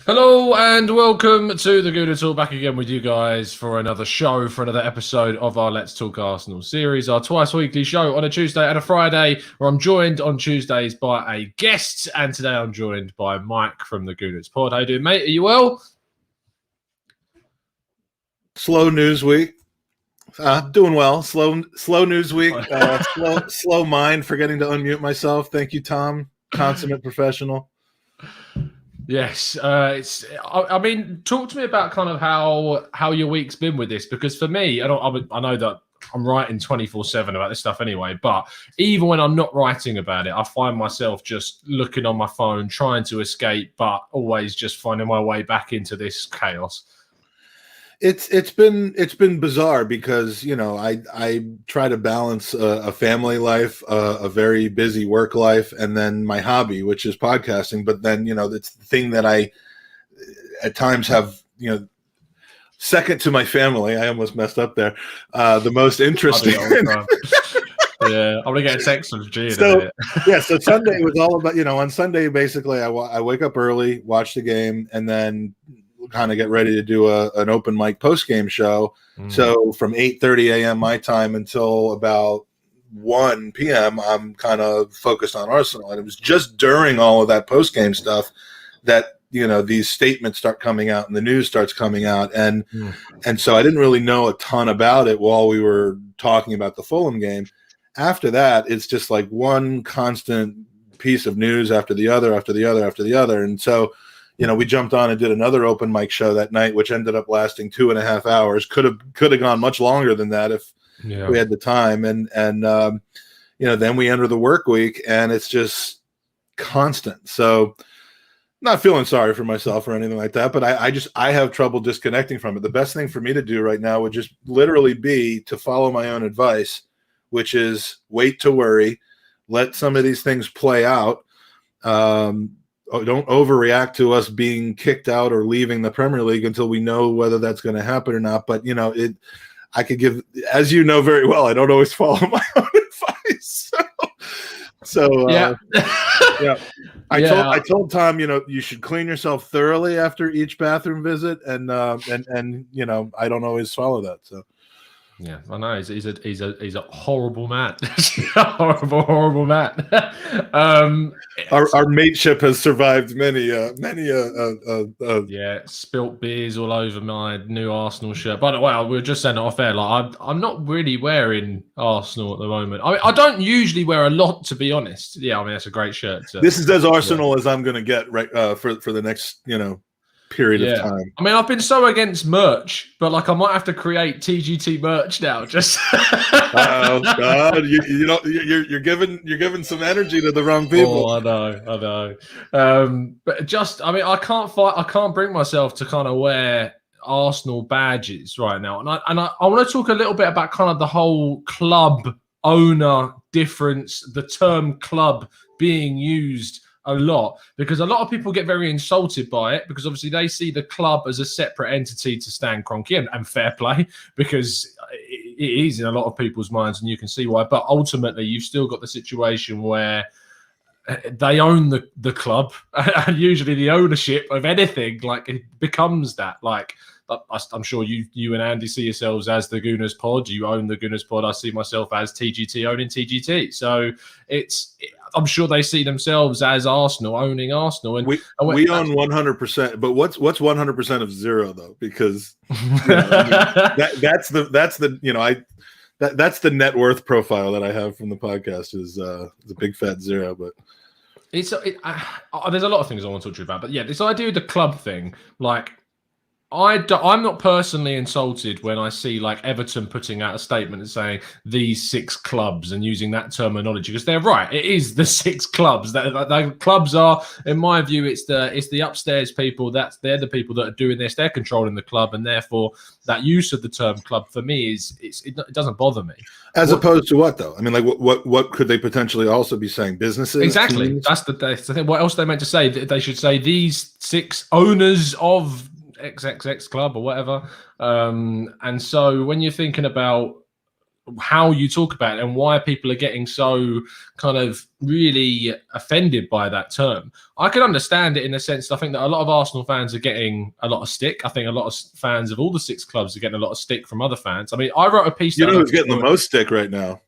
Hello and welcome to the Gooner Talk, back again with you guys for another show, for another episode of our Let's Talk Arsenal series, our twice weekly show on a Tuesday and a Friday, where I'm joined on Tuesdays by a guest, and today I'm joined by Mike from the Gooners Pod. How you doing, mate? Are you well? Slow news week. Doing well. Slow news week. Slow mind, forgetting to unmute myself. Thank you, Tom. Consummate professional. Yes, I mean, talk to me about kind of how your week's been with this, because for me, I know that I'm writing 24/7 about this stuff anyway, but even when I'm not writing about it, I find myself just looking on my phone, trying to escape, but always just finding my way back into this chaos. It's been bizarre because, you know, I try to balance a family life, a very busy work life, and then my hobby, which is podcasting. But then, you know, it's the thing that I at times have, you know, second to my family. I almost messed up there. The most interesting. Yeah, I'm gonna get a text from G. So Sunday was all about, you know, on Sunday basically I wake up early, watch the game, and then kind of get ready to do an open mic post-game show. So from 8:30 a.m. my time until about 1 p.m. I'm kind of focused on Arsenal. And it was just during all of that post-game stuff that, you know, these statements start coming out and the news starts coming out. And so I didn't really know a ton about it while we were talking about the Fulham game. After that, it's just like one constant piece of news after the other, after the other, after the other. And so, you know, we jumped on and did another open mic show that night, which ended up lasting 2.5 hours. Could have gone much longer than that if we had the time. And you know, then we enter the work week, and it's just constant. So, not feeling sorry for myself or anything like that, but I have trouble disconnecting from it. The best thing for me to do right now would just literally be to follow my own advice, which is wait to worry, let some of these things play out. Don't overreact to us being kicked out or leaving the Premier League until we know whether that's going to happen or not. But, you know, I could give, as you know very well, I don't always follow my own advice. I told Tom, you know, you should clean yourself thoroughly after each bathroom visit, and you know, I don't always follow that. So. Yeah, I know he's a horrible man. horrible man. Our mateship has survived many spilt beers all over my new Arsenal shirt. By the way, we were just saying it off air. Like I'm not really wearing Arsenal at the moment. I mean, I don't usually wear a lot, to be honest. Yeah, I mean, it's a great shirt. This is as Arsenal as I'm going to get right for the next, you know, period of time. I mean, I've been so against merch, but like I might have to create TGT merch now. Just oh God, you know, you're giving some energy to the wrong people. Oh, I know. But just, I mean, I can't bring myself to kind of wear Arsenal badges right now, and I want to talk a little bit about kind of the whole club owner difference, the term club being used a lot, because a lot of people get very insulted by it, because obviously they see the club as a separate entity to Stan Kroenke, and fair play, because it is in a lot of people's minds, and you can see why. But ultimately, you've still got the situation where they own the club, and usually the ownership of anything, like, it becomes that. Like, I'm sure you and Andy see yourselves as the Gooners Pod. You own the Gooners Pod. I see myself as TGT owning TGT. So I'm sure they see themselves as Arsenal owning Arsenal. And we own 100%. But what's 100% of zero though? Because you know, I mean, that's the you know, that's the net worth profile that I have from the podcast is the big fat zero. But there's a lot of things I want to talk to you about. But yeah, this idea of the club thing, like, I'm not personally insulted when I see like Everton putting out a statement and saying these 6 clubs and using that terminology, because they're right. It is the 6 clubs. That clubs are, in my view, it's the upstairs people. They're the people that are doing this. They're controlling the club, and therefore that use of the term club for me it doesn't bother me. As opposed to what though? I mean, like what could they potentially also be saying? Businesses? Exactly. Teams? That's the thing. What else they meant to say? They should say these 6 owners of XXX club or whatever. And so when you're thinking about how you talk about it and why people are getting so kind of really offended by that term. I can understand it in a sense. I think that a lot of Arsenal fans are getting a lot of stick. I think a lot of fans of all the 6 clubs are getting a lot of stick from other fans. I mean, I wrote a piece. You know who's getting the most stick right now?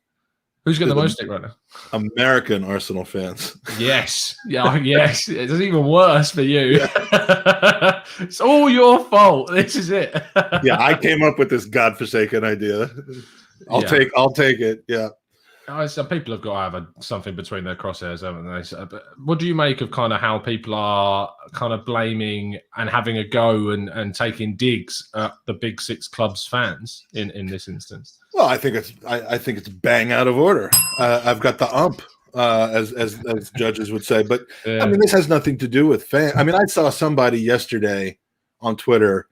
Who's getting the most stick right now? American Arsenal fans. Yes. Yeah, yes. It's even worse for you. Yeah. It's all your fault. This is it. Yeah, I came up with this godforsaken idea. I'll take it. Yeah. Some people have got to have something between their crosshairs, haven't they? So, but what do you make of kind of how people are kind of blaming and having a go and taking digs at the big 6 clubs fans in this instance? Well, I think it's bang out of order. I've got the ump, as judges would say. But yeah. I mean, this has nothing to do with fans. I mean, I saw somebody yesterday on Twitter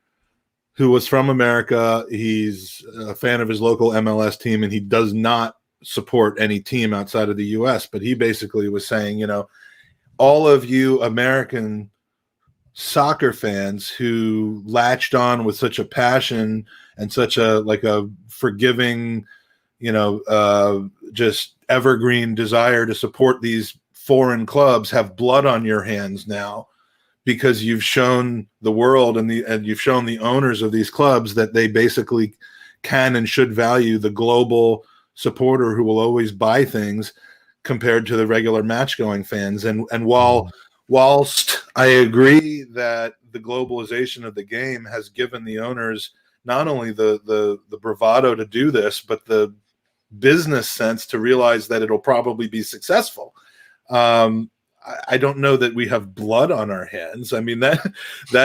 who was from America. He's a fan of his local MLS team, and he does not support any team outside of the U.S. But he basically was saying, all of you American soccer fans who latched on with such a passion and such a forgiving, just evergreen desire to support these foreign clubs have blood on your hands now, because you've shown the world and you've shown the owners of these clubs that they basically can and should value the global supporter who will always buy things compared to the regular match-going fans. And whilst I agree that the globalization of the game has given the owners not only the bravado to do this, but the business sense to realize that it'll probably be successful. I don't know that we have blood on our hands. I mean, that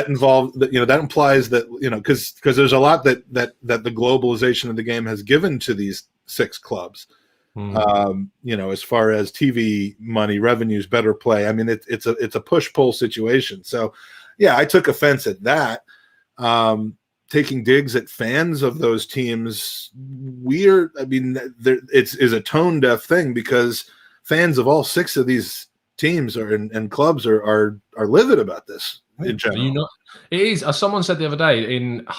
involves that, that implies that, because there's a lot that the globalization of the game has given to these 6 clubs. As far as TV money, revenues, better play. I mean, it's a push-pull situation. So yeah, I took offense at that. Taking digs at fans of those teams, weird. I mean, it's a tone-deaf thing, because fans of all 6 of these teams and clubs are livid about this in general. It is. As someone said the other day, I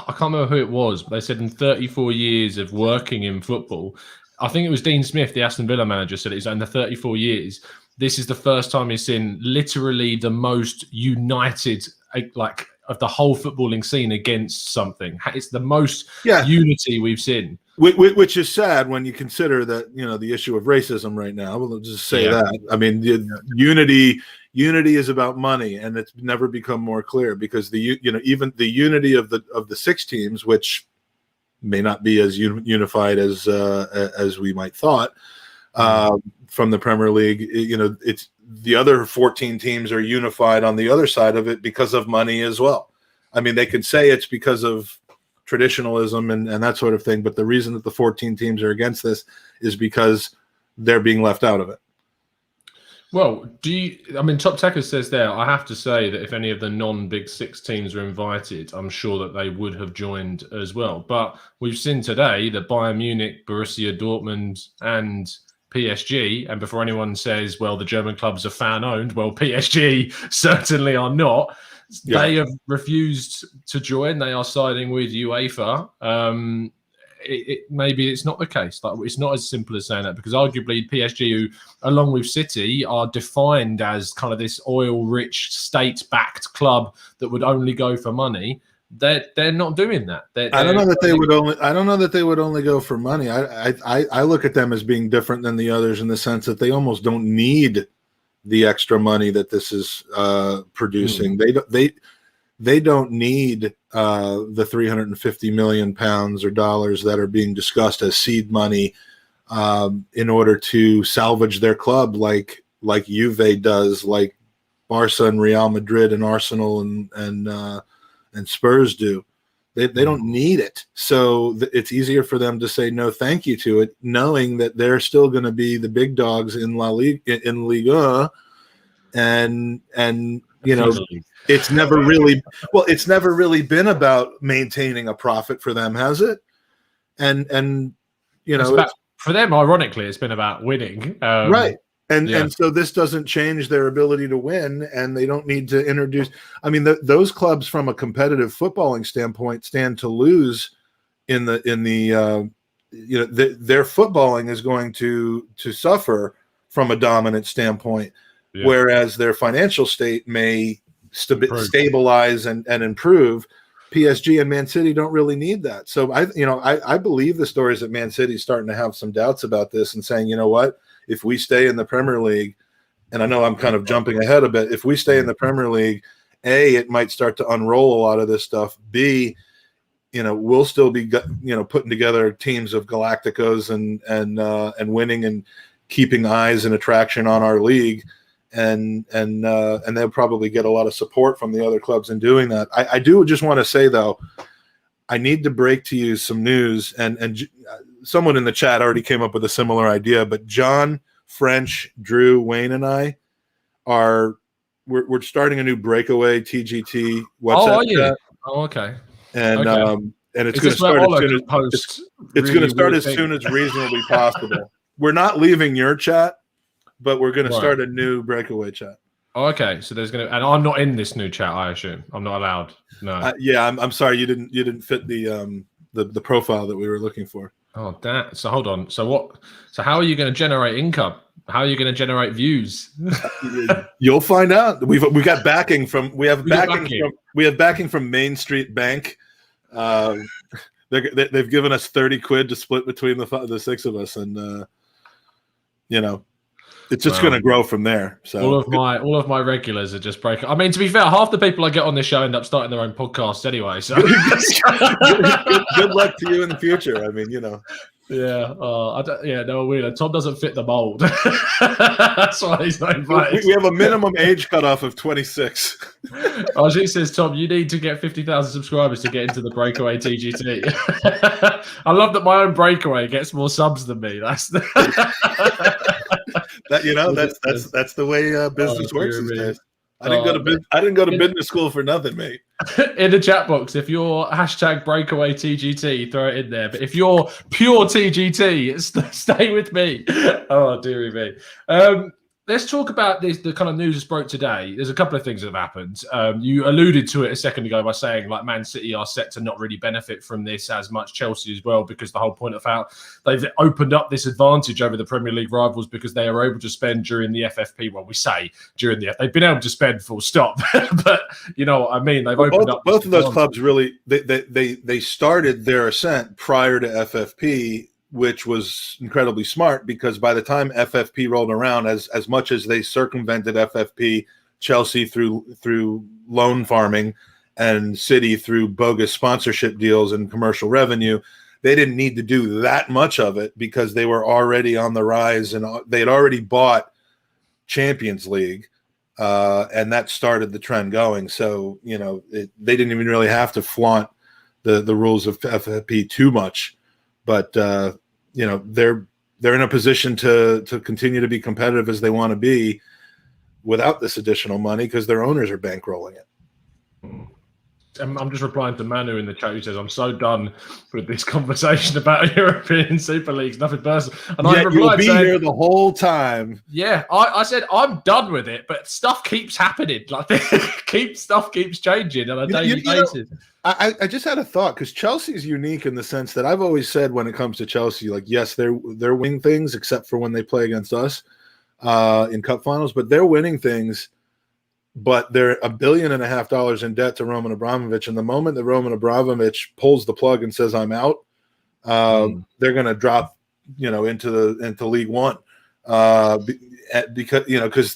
can't remember who it was, but they said in 34 years of working in football, I think it was Dean Smith, the Aston Villa manager, said in the 34 years, this is the first time he's seen literally the most united, of the whole footballing scene against something. It's the most unity we've seen. Which is sad when you consider that, the issue of racism right now. We'll just say that. I mean, unity is about money, and it's never become more clear, because even the unity of the 6 teams, which may not be as unified as we might thought from the Premier League. It's the other 14 teams are unified on the other side of it because of money as well. I mean, they could say it's because of traditionalism and that sort of thing, but the reason that the 14 teams are against this is because they're being left out of it. Well, Top Tacker says there, I have to say that if any of the non-Big 6 teams are invited, I'm sure that they would have joined as well. But we've seen today that Bayern Munich, Borussia Dortmund and PSG, and before anyone says, well, the German clubs are fan-owned, well, PSG certainly are not. Yeah. They have refused to join. They are siding with UEFA. Maybe it's not the case. It's not as simple as saying that, because arguably PSG, who, along with City, are defined as kind of this oil-rich, state-backed club that would only go for money. They're not doing that. I don't know that they would only go for money. I look at them as being different than the others in the sense that they almost don't need the extra money that this is producing. They don't need the 350 million pounds or dollars that are being discussed as seed money in order to salvage their club, like Juve does, like Barca and Real Madrid and Arsenal and Spurs do. They don't need it, so it's easier for them to say no, thank you to it, knowing that they're still going to be the big dogs in Liga, and it's never really been about maintaining a profit for them, has it? And for them, ironically, it's been about winning, right? And so this doesn't change their ability to win, and they don't need to introduce. I mean, those clubs, from a competitive footballing standpoint, stand to lose in the their footballing is going to suffer from a dominant standpoint, whereas their financial state may stabilize and improve. PSG and Man City don't really need that. So I believe the stories that Man City's starting to have some doubts about this and saying, you know what, if we stay in the Premier League, and I know I'm kind of jumping ahead a bit, if we stay in the Premier League, A, it might start to unroll a lot of this stuff. B, we'll still be putting together teams of Galacticos and winning and keeping eyes and attraction on our league. And they'll probably get a lot of support from the other clubs in doing that. I do just want to say, though, I need to break to you some news, and someone in the chat already came up with a similar idea, but John, French, Drew, Wayne, and I we're starting a new breakaway TGT website. Oh, are you? Oh, okay. And it's going to start as soon as reasonably possible. We're not leaving your chat, but we're going to start a new breakaway chat. Oh, okay. So there's going to, and I'm not in this new chat, I assume. I'm not allowed. No. I'm sorry, you didn't fit the profile that we were looking for. Oh, damn. So hold on. So how are you going to generate income? How are you going to generate views? You'll find out. We have backing from Main Street Bank. They've given us 30 quid to split between the six of us, and it's just going to grow from there. So all of my regulars are just breaking. I mean, to be fair, half the people I get on this show end up starting their own podcast anyway. So good luck to you in the future. I mean, Yeah. Tom doesn't fit the mold. That's why he's not invited. We have a minimum age cutoff of 26. She says, Tom, you need to get 50,000 subscribers to get into the breakaway TGT. I love that my own breakaway gets more subs than me. That's that's the way business works these days. I didn't go to business school for nothing, mate. In the chat box, if you're #breakaway TGT, throw it in there. But if you're pure TGT, stay with me. Oh, dearie me. Let's talk about the kind of news that's broke today. There's a couple of things that have happened. You alluded to it a second ago by saying like Man City are set to not really benefit from this as much, Chelsea as well, because the whole point of how they've opened up this advantage over the Premier League rivals because they are able to spend during the FFP. Well, we say they've been able to spend full stop, but you know what I mean. They've opened up. Both of those clubs really they started their ascent prior to FFP, which was incredibly smart because by the time FFP rolled around, as much as they circumvented FFP, Chelsea through loan farming and City through bogus sponsorship deals and commercial revenue, they didn't need to do that much of it because they were already on the rise and they had already bought Champions League, and that started the trend going. So, they didn't even really have to flaunt the rules of FFP too much. But they're in a position to continue to be competitive as they want to be without this additional money because their owners are bankrolling it. I'm just replying to Manu in the chat who says, I'm so done with this conversation about European Super Leagues, nothing personal. And I replied you'll be here the whole time. Yeah, I said, I'm done with it, but stuff keeps happening. Like stuff keeps changing on a daily basis. I just had a thought because Chelsea's unique in the sense that I've always said when it comes to Chelsea, like, yes, they're winning things except for when they play against us in cup finals, but they're winning things. But they're $1.5 billion in debt to Roman Abramovich. And the moment that Roman Abramovich pulls the plug and says, I'm out, they're going to drop, into League One because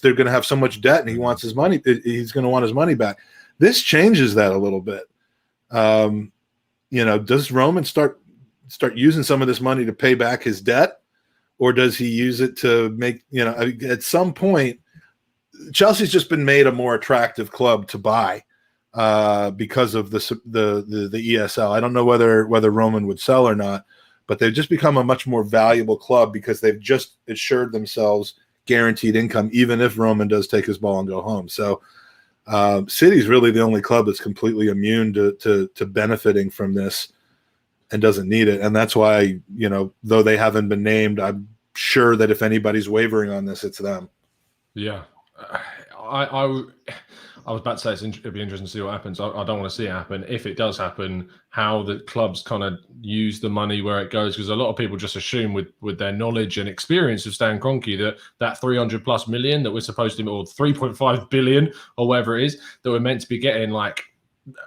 they're going to have so much debt and he wants his money. He's going to want his money back. This changes that a little bit. Does Roman start using some of this money to pay back his debt, or does he use it to make, at some point, Chelsea's just been made a more attractive club to buy because of the ESL. I don't know whether Roman would sell or not, but they've just become a much more valuable club because they've just assured themselves guaranteed income, even if Roman does take his ball and go home. So City's really the only club that's completely immune to benefiting from this and doesn't need it. And that's why, though they haven't been named, I'm sure that if anybody's wavering on this, it's them. Yeah. I was about to say it'd be interesting to see what happens. I don't want to see it happen. If it does happen, how the clubs kind of use the money, where it goes, because a lot of people just assume with their knowledge and experience of Stan Kroenke that 300 plus million that we're supposed to, or 3.5 billion or whatever it is that we're meant to be getting, like,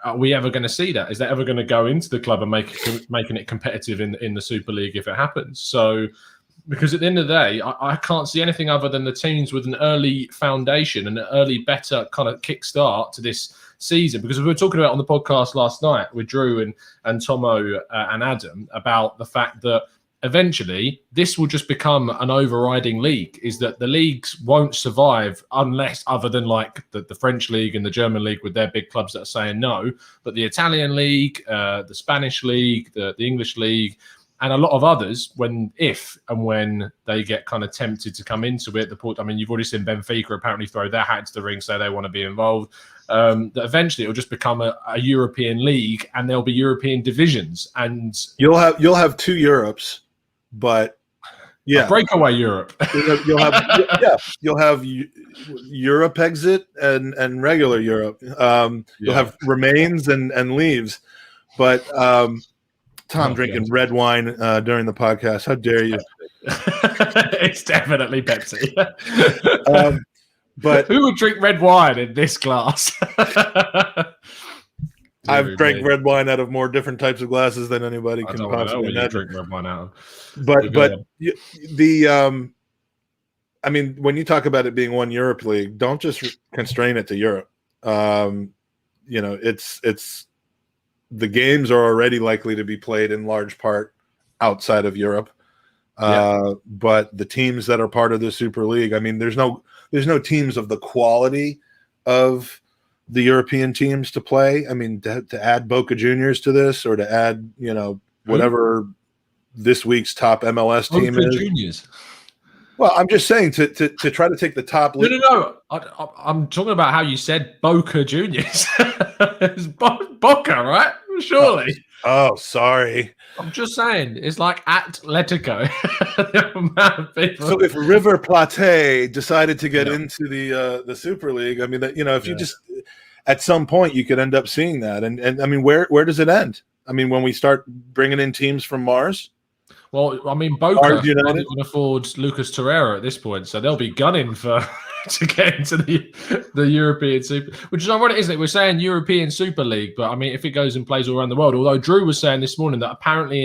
are we ever going to see that? Is that ever going to go into the club and making it competitive in the Super League if it happens? So, because at the end of the day, I can't see anything other than the teams with an early foundation and an early better kind of kickstart to this season. Because we were talking about on the podcast last night with Drew and Tomo and Adam about the fact that eventually this will just become an overriding league, is that the leagues won't survive unless, other than like the French league and the German league with their big clubs that are saying no, but the Italian league, the Spanish league, the English league, and a lot of others, if and when they get kind of tempted to come into it, you've already seen Benfica apparently throw their hat into the ring, say they want to be involved. That eventually it'll just become a European league, and there'll be European divisions, and you'll have two Europes, but yeah, breakaway Europe. You'll have Europe exit and regular Europe. You'll have remains and leaves, but. Tom drinking red wine during the podcast. How dare you? It's definitely Pepsi. But who would drink red wine in this glass? I've drank red wine out of more different types of glasses than anybody can possibly imagine. Drink red wine out of. But I mean, when you talk about it being one Europe league, don't just constrain it to Europe. It's the games are already likely to be played in large part outside of Europe. But the teams that are part of the Super League, I mean, there's no teams of the quality of the European teams to play. I mean, to add Boca Juniors to this, or to add, whatever this week's top MLS team is. Juniors. Well, I'm just saying to try to take the top league. No. I'm talking about how you said Boca Juniors. It's Boca, right? Surely. Oh, sorry. I'm just saying, it's like Atletico. So if River Plate decided to get into the Super League, I mean, if you just at some point you could end up seeing that, and I mean, where does it end? I mean, when we start bringing in teams from Mars. Well, I mean, Boca can afford Lucas Torreira at this point, so they'll be gunning to get into the European Super, which is ironic, isn't it? We're saying European Super League, but I mean, if it goes and plays all around the world, although Drew was saying this morning that apparently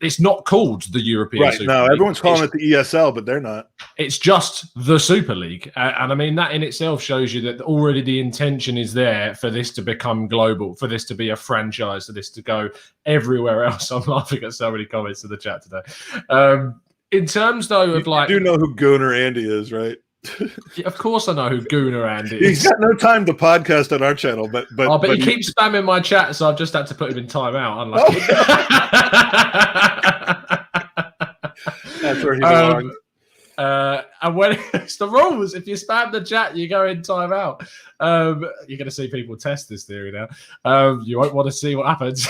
it's not called the European Super League. Everyone's calling it the ESL, but they're not. It's just the Super League. And I mean, that in itself shows you that already the intention is there for this to become global, for this to be a franchise, for this to go everywhere else. I'm laughing at so many comments in the chat today. In terms, though, of like... You do know who Gooner Andy is, right? Yeah, of course I know who Gooner Andy is. He's got no time to podcast on our channel, but he keeps spamming my chat, so I've just had to put him in timeout. Unlucky. That's where he belongs. And when it's the rules, if you spam the chat, you go in timeout. You're going to see people test this theory now. You won't want to see what happens,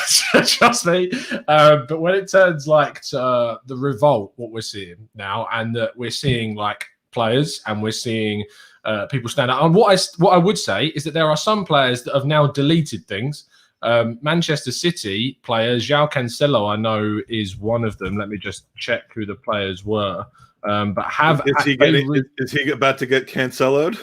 trust me. But when it turns like to, the revolt, what we're seeing now, and that we're seeing like players, and we're seeing people stand out. And what I would say is that there are some players that have now deleted things. Manchester City player João Cancelo, I know, is one of them. Let me just check who the players were. Is he about to get canceloed?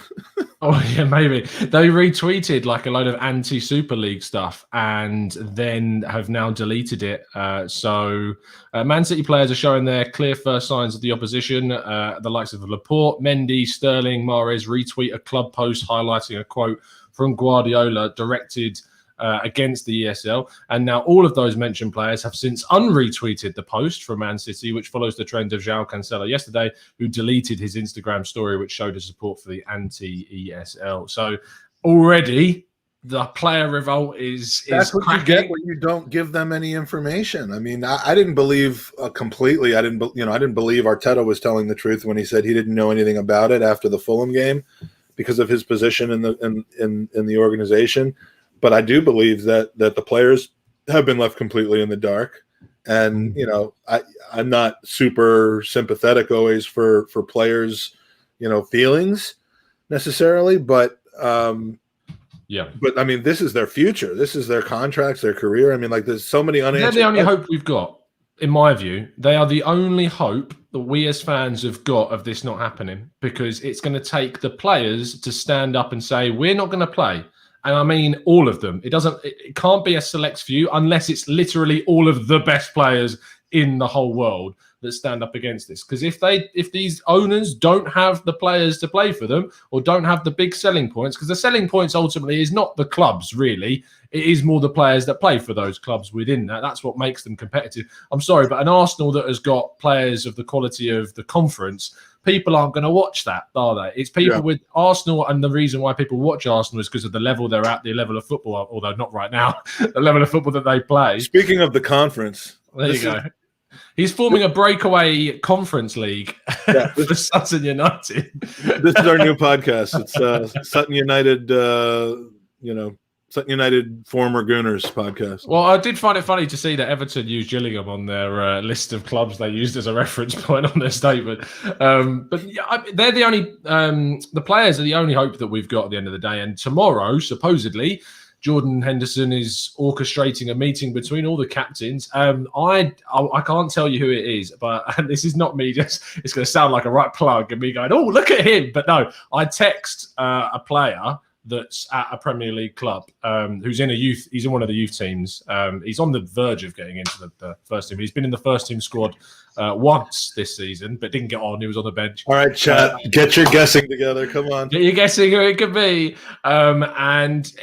Oh yeah, maybe. They retweeted like a load of anti-Super League stuff and then have now deleted it. So Man City players are showing their clear first signs of the opposition. The likes of Laporte, Mendy, Sterling, Mahrez retweet a club post highlighting a quote from Guardiola directed against the ESL, and now all of those mentioned players have since unretweeted the post from Man City, which follows the trend of João Cancelo yesterday, who deleted his Instagram story, which showed his support for the anti-ESL. So already the player revolt is that's what cracking. You get when you don't give them any information. I mean, I didn't believe completely. I didn't believe Arteta was telling the truth when he said he didn't know anything about it after the Fulham game because of his position in the organization. But I do believe that the players have been left completely in the dark. And, I'm not super sympathetic always for players, feelings. necessarily, but yeah. But I mean, this is their future. This is their contracts, their career. I mean, like, there's so many unanswered. They're the only hope we've got, in my view. They are the only hope that we as fans have got of this not happening, because it's going to take the players to stand up and say, we're not going to play. And I mean all of them. It can't be a select few unless it's literally all of the best players in the whole world that stand up against this. Because if these owners don't have the players to play for them, or don't have the big selling points, because the selling points ultimately is not the clubs, really. It is more the players that play for those clubs within that. That's what makes them competitive. I'm sorry, but an Arsenal that has got players of the quality of the conference, people aren't going to watch that, are they? It's people with Arsenal, and the reason why people watch Arsenal is because of the level they're at, the level of football, although not right now, the level of football that they play. Speaking of the conference, there you go. He's forming a breakaway conference league for Sutton United. This is our new podcast. It's Sutton United, Sutton United former Gooners podcast. Well, I did find it funny to see that Everton used Gillingham on their list of clubs they used as a reference point on their statement. But yeah, they're the only, the players are the only hope that we've got at the end of the day. And tomorrow, supposedly, Jordan Henderson is orchestrating a meeting between all the captains. I can't tell you who it is, but this is not me. Just it's going to sound like a right plug and me going, oh, look at him. But no, I text a player that's at a Premier League club, who's in he's in one of the youth teams. He's on the verge of getting into the first team. He's been in the first team squad once this season, but didn't get on. He was on the bench. All right, chat, get your guessing together. Come on. Get your guessing who it could be. And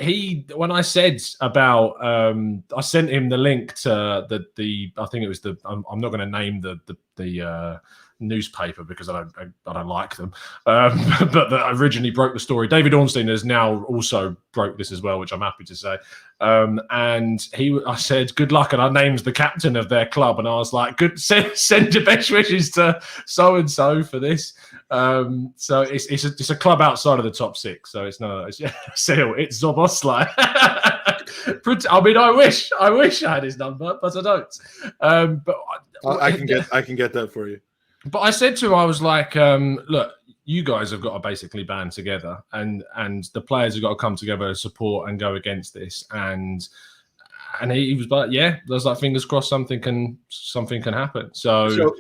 when I said about, I sent him the link to the I think it was I'm not going to name the newspaper because I don't like them, but that originally broke the story. David Ornstein has now also broke this as well, which I'm happy to say. And I said good luck, and I named the captain of their club, and I was like, good, send your best wishes to so and so for this. So it's a club outside of the top six, so it's still it's Zoboslai. I mean, I wish I had his number, but I don't. But I can get that for you. But I said to him, I was like, look, you guys have got to basically band together, and the players have got to come together to support and go against this. And he was like, yeah, there's like fingers crossed something can happen. So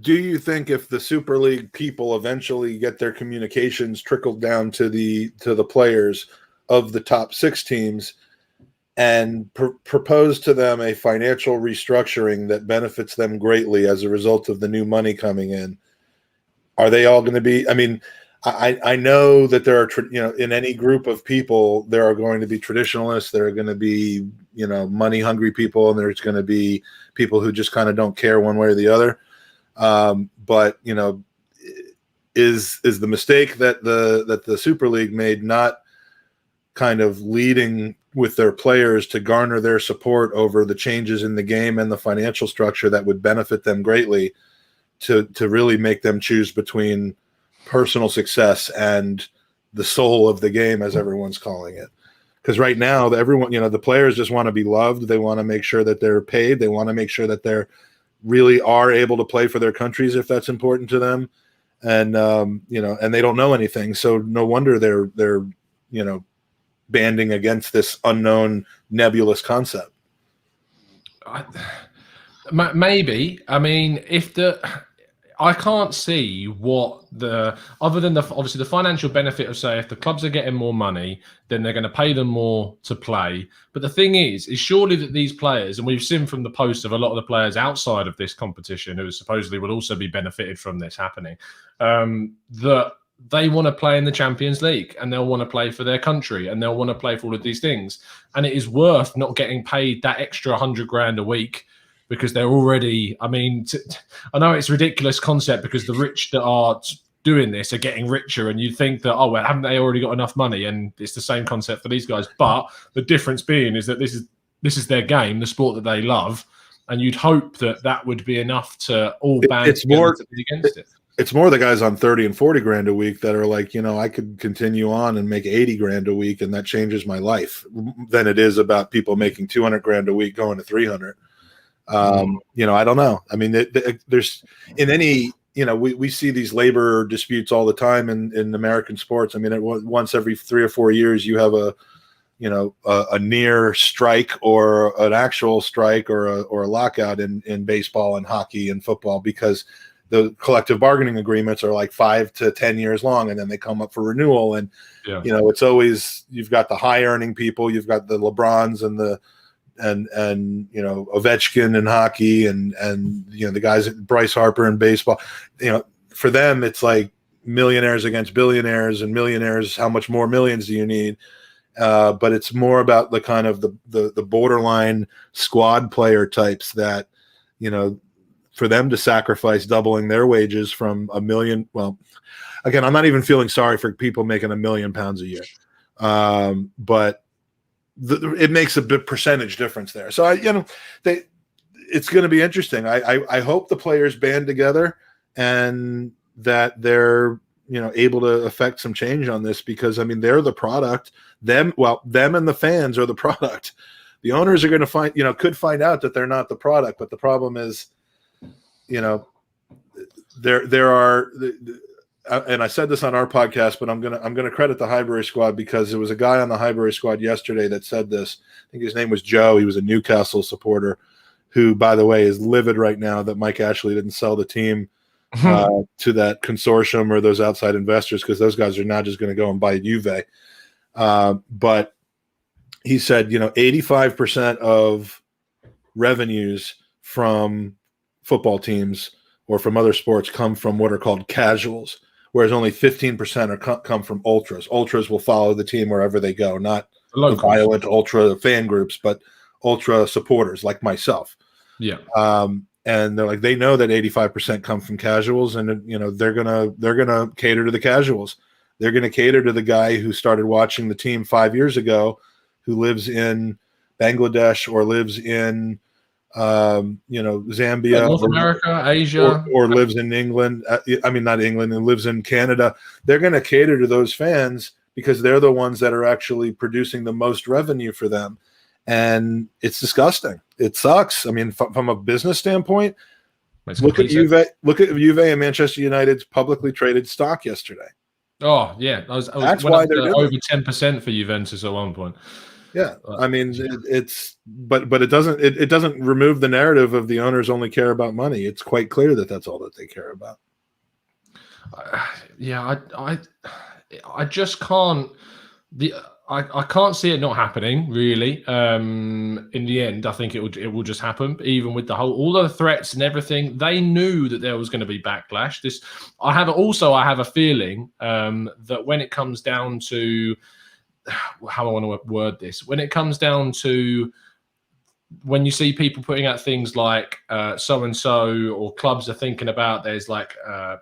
do you think if the Super League people eventually get their communications trickled down to the players of the top six teams and propose to them a financial restructuring that benefits them greatly as a result of the new money coming in, are they all going to be? I mean, I know that there are, in any group of people, there are going to be traditionalists, there are going to be, money hungry people, and there's going to be people who just kind of don't care one way or the other. But is the mistake that the Super League made not kind of leading with their players to garner their support over the changes in the game and the financial structure that would benefit them greatly, to really make them choose between personal success and the soul of the game, as everyone's calling it? Because right now, everyone, the players just want to be loved. They want to make sure that they're paid. They want to make sure that they're really are able to play for their countries if that's important to them. And, and they don't know anything. So no wonder they're banding against this unknown nebulous concept. Maybe. I mean, I can't see what other than obviously the financial benefit of, say, if the clubs are getting more money, then they're going to pay them more to play. But the thing is surely that these players, and we've seen from the post of a lot of the players outside of this competition who supposedly will also be benefited from this happening, that they want to play in the Champions League, and they'll want to play for their country, and they'll want to play for all of these things. And it is worth not getting paid that extra $100,000 a week, because they're already, I mean, I know it's a ridiculous concept because the rich that are doing this are getting richer, and you think that, oh, well, haven't they already got enough money? And it's the same concept for these guys. But the difference being is that this is their game, the sport that they love. And you'd hope that would be enough to all band together to be against it. It's more the guys on 30 and 40 grand a week that are like, I could continue on and make 80 grand a week, and that changes my life, than it is about people making 200 grand a week going to 300. I don't know. I mean, there's in we see these labor disputes all the time in American sports. I mean, once every 3 or 4 years, you have a near strike or an actual strike or a lockout in baseball and hockey and football, because the collective bargaining agreements are like 5 to 10 years long, and then they come up for renewal. And it's always, you've got the high earning people, you've got the LeBrons and Ovechkin in hockey, and the guys at Bryce Harper in baseball. For them, it's like millionaires against billionaires, and millionaires, how much more millions do you need? But it's more about the kind of the borderline squad player types that, for them to sacrifice doubling their wages from $1 million. Well, again, I'm not even feeling sorry for people making £1 million a year. But it makes a big percentage difference there. So it's going to be interesting. I hope the players band together and that they're able to affect some change on this, because I mean, they're the product. Them and the fans are the product. The owners are going to could find out that they're not the product, but the problem is, there are. And I said this on our podcast, but I'm gonna credit the Highbury squad, because there was a guy on the Highbury squad yesterday that said this. I think his name was Joe. He was a Newcastle supporter, who, by the way, is livid right now that Mike Ashley didn't sell the team to that consortium or those outside investors, because those guys are not just going to go and buy Juve. But he said, 85% of revenues from football teams or from other sports come from what are called casuals, whereas only 15% come from ultras. Ultras will follow the team wherever they go, not the violent ultra fan groups, but ultra supporters like myself. Yeah. And they're like, they know that 85% come from casuals, and they're gonna cater to the casuals. They're gonna cater to the guy who started watching the team 5 years ago, who lives in Bangladesh or lives in Zambia, North America, Asia, or lives in England. Not England, and lives in Canada. They're going to cater to those fans because they're the ones that are actually producing the most revenue for them. And it's disgusting. It sucks. I mean, from a business standpoint, look at Juve and Manchester United's publicly traded stock yesterday. Oh yeah, that's why they're over 10% for Juventus at one point. Yeah, I mean, but it doesn't remove the narrative of the owners only care about money. It's quite clear that that's all that they care about. I just can't. I can't see it not happening, really. In the end, I think it will just happen. Even with all the threats and everything, they knew that there was going to be backlash. I have a feeling that when it comes down to how I want to word this, when it comes down to when you see people putting out things like so and so, or clubs are thinking about, there's like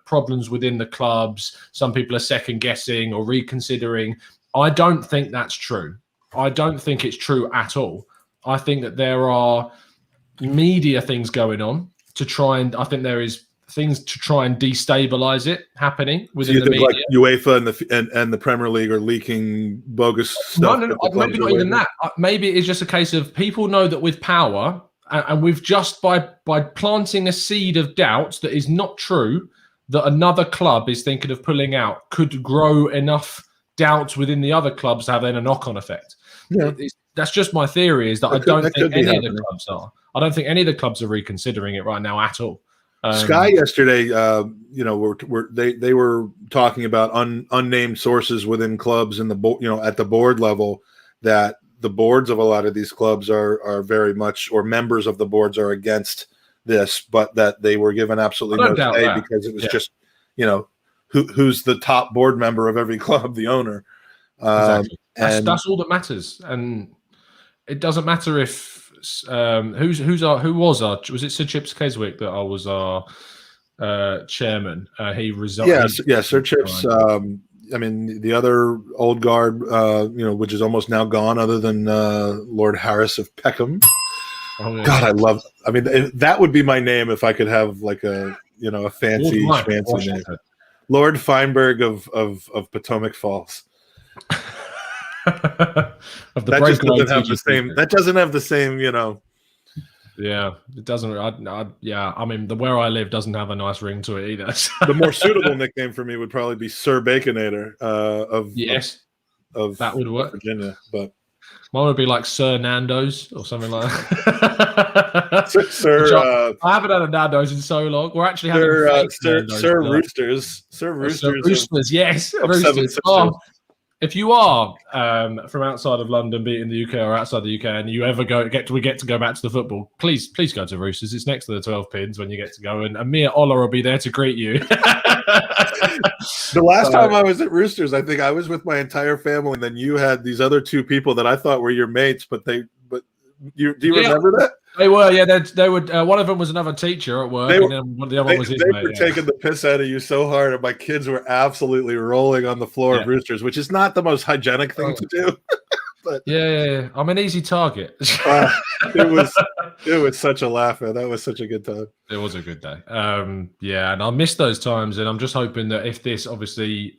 problems within the clubs. Some people are second guessing or reconsidering. I don't think that's true. I don't think it's true at all. I think that there are media things going on to try and, I think there is things to try and destabilize it happening within the media. Like UEFA and the Premier League are leaking bogus stuff? No, maybe not even that. Maybe it's just a case of people know that with power, and we've just by planting a seed of doubt that is not true, that another club is thinking of pulling out, could grow enough doubt within the other clubs to have then a knock-on effect. Yeah. That's just my theory, is that I don't think any of the clubs are. I don't think any of the clubs are reconsidering it right now at all. Sky yesterday, they were talking about unnamed sources within clubs and at the board level, that the boards of a lot of these clubs are very much, or members of the boards are against this, but that they were given absolutely no say because it was just, who's the top board member of every club, the owner. Exactly. That's all that matters, and it doesn't matter if. Who was Sir Chips Keswick that I was our chairman? He resigned. Yeah, Sir Chips. The other old guard, which is almost now gone, other than Lord Harris of Peckham. Oh, yeah. God, that would be my name if I could have like a fancy name. Lord Feinberg of Potomac Falls. Of the breakaway, that doesn't have the same, Yeah, it doesn't. Yeah, I mean, where I live doesn't have a nice ring to it either. So. The more suitable nickname for me would probably be Sir Baconator Yes, of that would work. Virginia, but mine would be like Sir Nando's or something like that. Sir, I haven't had a Nando's in so long. We're actually having fake Nando's Sir Roosters, Sir Roosters, yes, of Roosters. If you are from outside of London, be it in the UK or outside the UK, and you ever get to go back to the football, please go to Roosters. It's next to the 12 pins when you get to go, and Amir Ola will be there to greet you. The last time I was at Roosters, I think I was with my entire family, and then you had these other two people that I thought were your mates, do you remember that? They were, yeah. They would. One of them was another teacher at work, and then the other one was his mate. They were taking the piss out of you so hard, and my kids were absolutely rolling on the floor of Roosters, which is not the most hygienic thing to do. But yeah, I'm an easy target. It was such a laugher. That was such a good time. It was a good day. Yeah, and I miss those times, and I'm just hoping that if this obviously.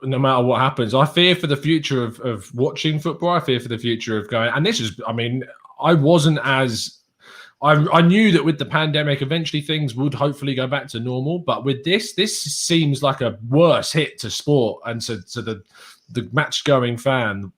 No matter what happens, I fear for the future of watching football. I fear for the future of going. And this is, I mean, I wasn't as. I knew that with the pandemic, eventually things would hopefully go back to normal. But with this seems like a worse hit to sport and to the match going fan,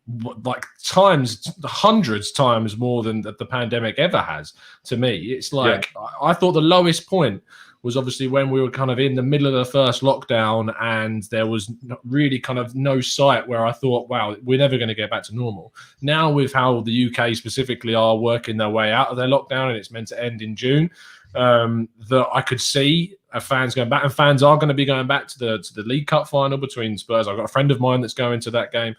like hundreds times more than the pandemic ever has. To me, it's like I thought the lowest point was obviously when we were kind of in the middle of the first lockdown and there was really kind of no sight where I thought, wow, we're never going to get back to normal. Now with how the UK specifically are working their way out of their lockdown and it's meant to end in June, that I could see fans going back, and fans are going to be going back to the League Cup final between Spurs. I've got a friend of mine that's going to that game.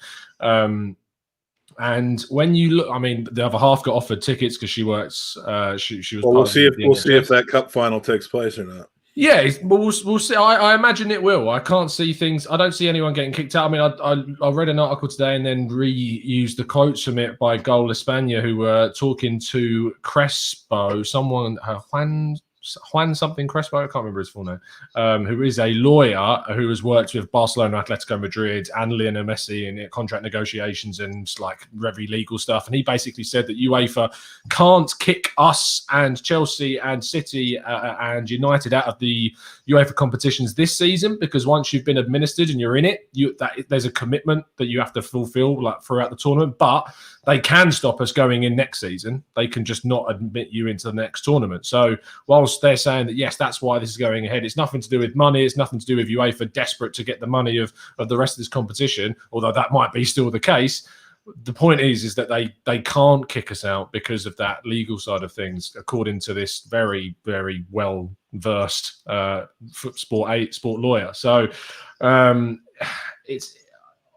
And when you look, I mean, the other half got offered tickets because she works. She was. Well, we'll see if that cup final takes place or not. Yeah, we'll see. I imagine it will. I can't see things. I don't see anyone getting kicked out. I mean, I read an article today and then reused the quotes from it by Gol España, who were talking to Crespo, someone Juan something Crespo, I can't remember his full name, who is a lawyer who has worked with Barcelona, Atletico Madrid, and Lionel Messi in contract negotiations and like very legal stuff. And he basically said that UEFA can't kick us and Chelsea and City and United out of the UEFA competitions this season, because once you've been administered and you're in it, there's a commitment that you have to fulfill like throughout the tournament. But they can stop us going in next season. They can just not admit you into the next tournament. So whilst they're saying that, yes, that's why this is going ahead, it's nothing to do with money. It's nothing to do with UEFA desperate to get the money of the rest of this competition, although that might be still the case. The point is that they can't kick us out because of that legal side of things, according to this very, very well-versed sport lawyer. So it's...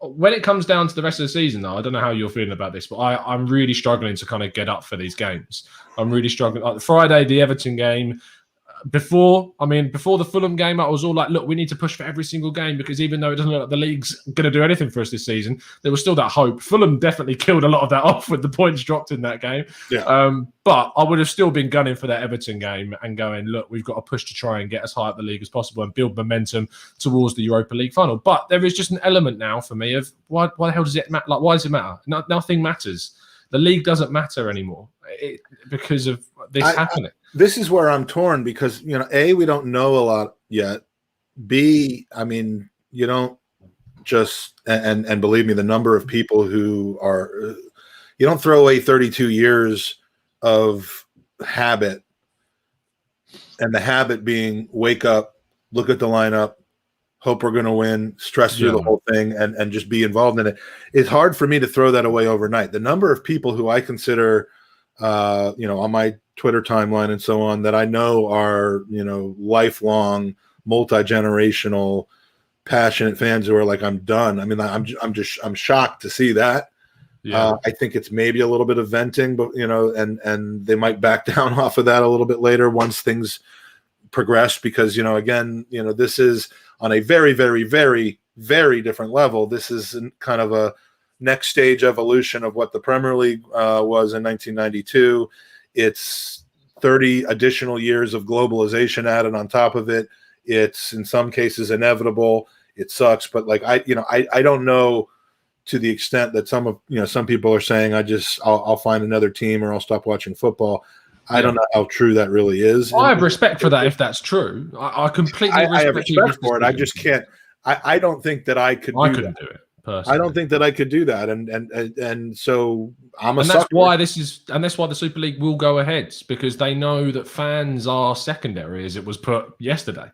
When it comes down to the rest of the season, though, I don't know how you're feeling about this, but I'm really struggling to kind of get up for these games. I'm really struggling. Like Friday, the Everton game, before the Fulham game, I was all like, look, we need to push for every single game, because even though it doesn't look like the league's going to do anything for us this season, there was still that hope. Fulham definitely killed a lot of that off with the points dropped in that game. Yeah. But I would have still been gunning for that Everton game and going, look, we've got to push to try and get as high up the league as possible and build momentum towards the Europa League final. But there is just an element now for me of why the hell does it matter? Like, why does it matter? Nothing matters. The league doesn't matter anymore because of this happening. This is where I'm torn, because, A, we don't know a lot yet. B, I mean, you don't just, and believe me, the number of people who are, you don't throw away 32 years of habit, and the habit being wake up, look at the lineup, hope we're going to win, stress through the whole thing, and just be involved in it. It's hard for me to throw that away overnight. The number of people who I consider, on my Twitter timeline and so on, that I know are, lifelong, multi-generational, passionate fans who are like, I'm done. I mean, I'm shocked to see that. Yeah. I think it's maybe a little bit of venting, but, and they might back down off of that a little bit later once things progress, because, again, this is on a very, very, very, very different level. This is kind of a next stage evolution of what the Premier League was in 1992. It's 30 additional years of globalization added on top of it. It's in some cases inevitable. It sucks, but like I don't know to the extent that some people are saying I'll find another team or I'll stop watching football. I don't know how true that really is. I have respect for that if that's true. I completely I have respect for it. I just can't. I don't think that I could. I couldn't do it personally. I don't think that I could do that, and so I'm a sucker. That's why the Super League will go ahead, because they know that fans are secondary, as it was put yesterday.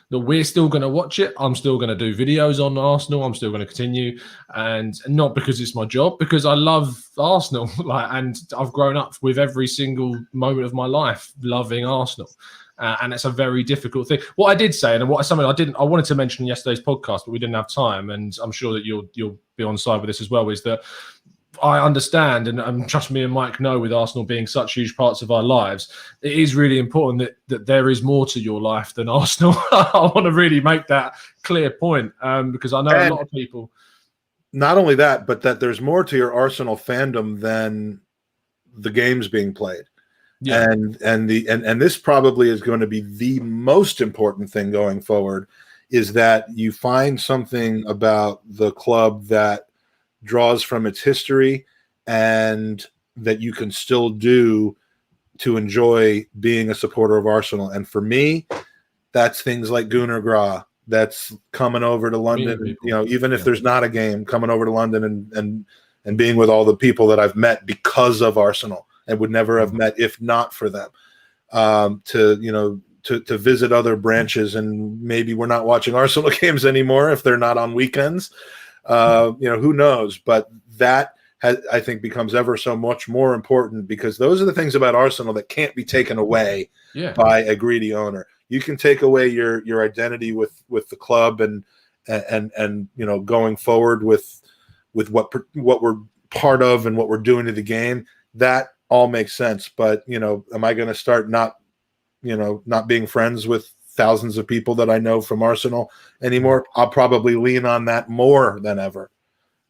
That we're still going to watch it. I'm still going to do videos on Arsenal. I'm still going to continue, and not because it's my job, because I love Arsenal. And I've grown up with every single moment of my life loving Arsenal. And it's a very difficult thing. What I did say, and something I wanted to mention in yesterday's podcast, but we didn't have time, and I'm sure that you'll be on side with this as well, is that I understand, and trust me and Mike know, with Arsenal being such huge parts of our lives, it is really important that there is more to your life than Arsenal. I want to really make that clear point, because I know a lot of people. Not only that, but that there's more to your Arsenal fandom than the games being played. Yeah. And this probably is going to be the most important thing going forward, is that you find something about the club that draws from its history and that you can still do to enjoy being a supporter of Arsenal. And for me, that's things like Gunnar Gra. That's coming over to London, even if there's not a game, coming over to London and being with all the people that I've met because of Arsenal and would never have met if not for them. To visit other branches, and maybe we're not watching Arsenal games anymore if they're not on weekends. Who knows? But that I think becomes ever so much more important, because those are the things about Arsenal that can't be taken away by a greedy owner. You can take away your identity with the club and going forward with what we're part of and what we're doing to the game. That all makes sense. But am I going to start not being friends with thousands of people that I know from Arsenal anymore? I'll probably lean on that more than ever,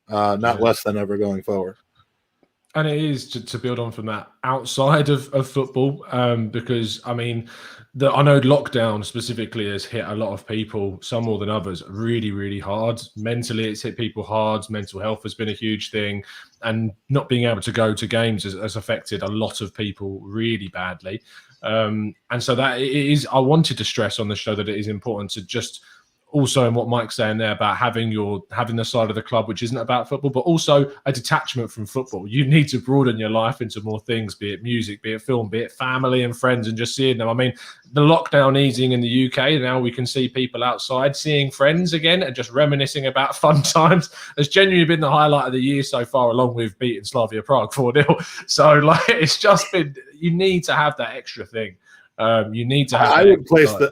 not less than ever going forward. And it is to build on from that outside of football, because I mean, I know lockdown specifically has hit a lot of people, some more than others, really, really hard. Mentally, it's hit people hard. Mental health has been a huge thing, and not being able to go to games has affected a lot of people really badly. And so that it is, I wanted to stress on the show that it is important to just also, in what Mike's saying there about having the side of the club which isn't about football, but also a detachment from football. You need to broaden your life into more things, be it music, be it film, be it family and friends, and just seeing them. I mean, the lockdown easing in the UK, now we can see people outside seeing friends again and just reminiscing about fun times. Has genuinely been the highlight of the year so far, along with beating Slavia Prague 4-0. So it's just been, you need to have that extra thing. You need to have.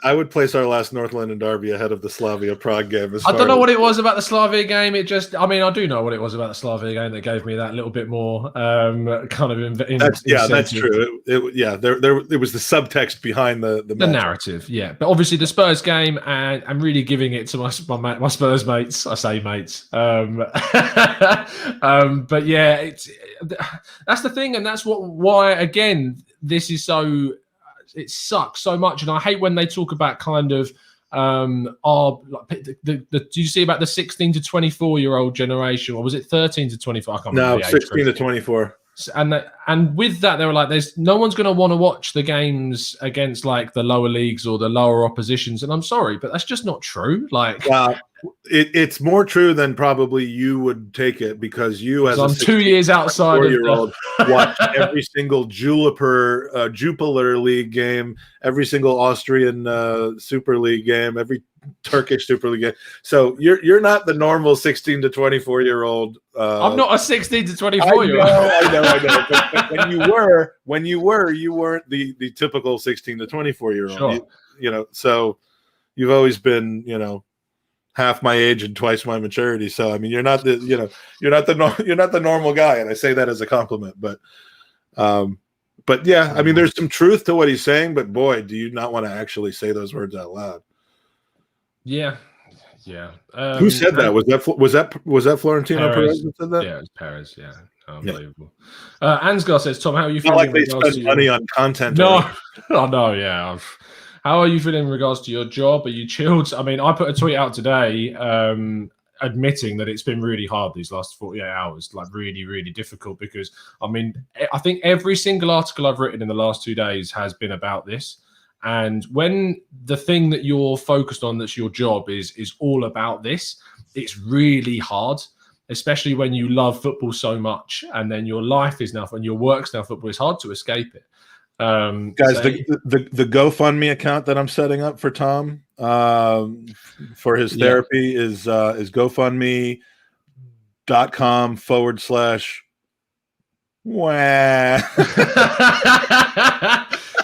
I would place our last North London derby ahead of the Slavia Prague game. I don't know what it was about the Slavia game. I do know what it was about the Slavia game that gave me that little bit more kind of. That's true. It was the subtext behind the narrative. Yeah, but obviously the Spurs game, and I'm really giving it to my Spurs mates. I say mates. But yeah, that's the thing, and that's why again this is so. It sucks so much, and I hate when they talk about kind of do you see about the 16 to 24-year-old generation, or was it 13 to 24? I can't remember. No, 16 to 24. And with that, they were like, "There's no one's going to want to watch the games against like the lower leagues or the lower oppositions." And I'm sorry, but that's just not true. Like, it's more true than probably you would take it, because you, as I'm 2 years outside of year-old, watch every single Jupiler League game, every single Austrian Super League game, every Turkish Super League game. So you're not the normal 16 to 24-year-old. I'm not a 16 to 24-year-old. I know. But when you weren't the typical 16 to 24-year-old. Sure. So you've always been, half my age and twice my maturity. So I mean, you're not the normal guy, and I say that as a compliment. But yeah, I mean, there's some truth to what he's saying. But boy, do you not want to actually say those words out loud? Yeah. Who said that? Was that Florentino Perez that said that? Yeah, it was Perez. Yeah, unbelievable. Ansgar says, "Tom, how are you feeling?" Not like they spend money on content. No, yeah. How are you feeling in regards to your job? Are you chilled? I mean, I put a tweet out today admitting that it's been really hard these last 48 hours, like really, really difficult. Because I mean, I think every single article I've written in the last 2 days has been about this. And when the thing that you're focused on, that's your job, is all about this, it's really hard, especially when you love football so much, and then your life is now and your work's now football. It's hard to escape it. Guys, the GoFundMe account that I'm setting up for Tom for his therapy is GoFundMe.com/.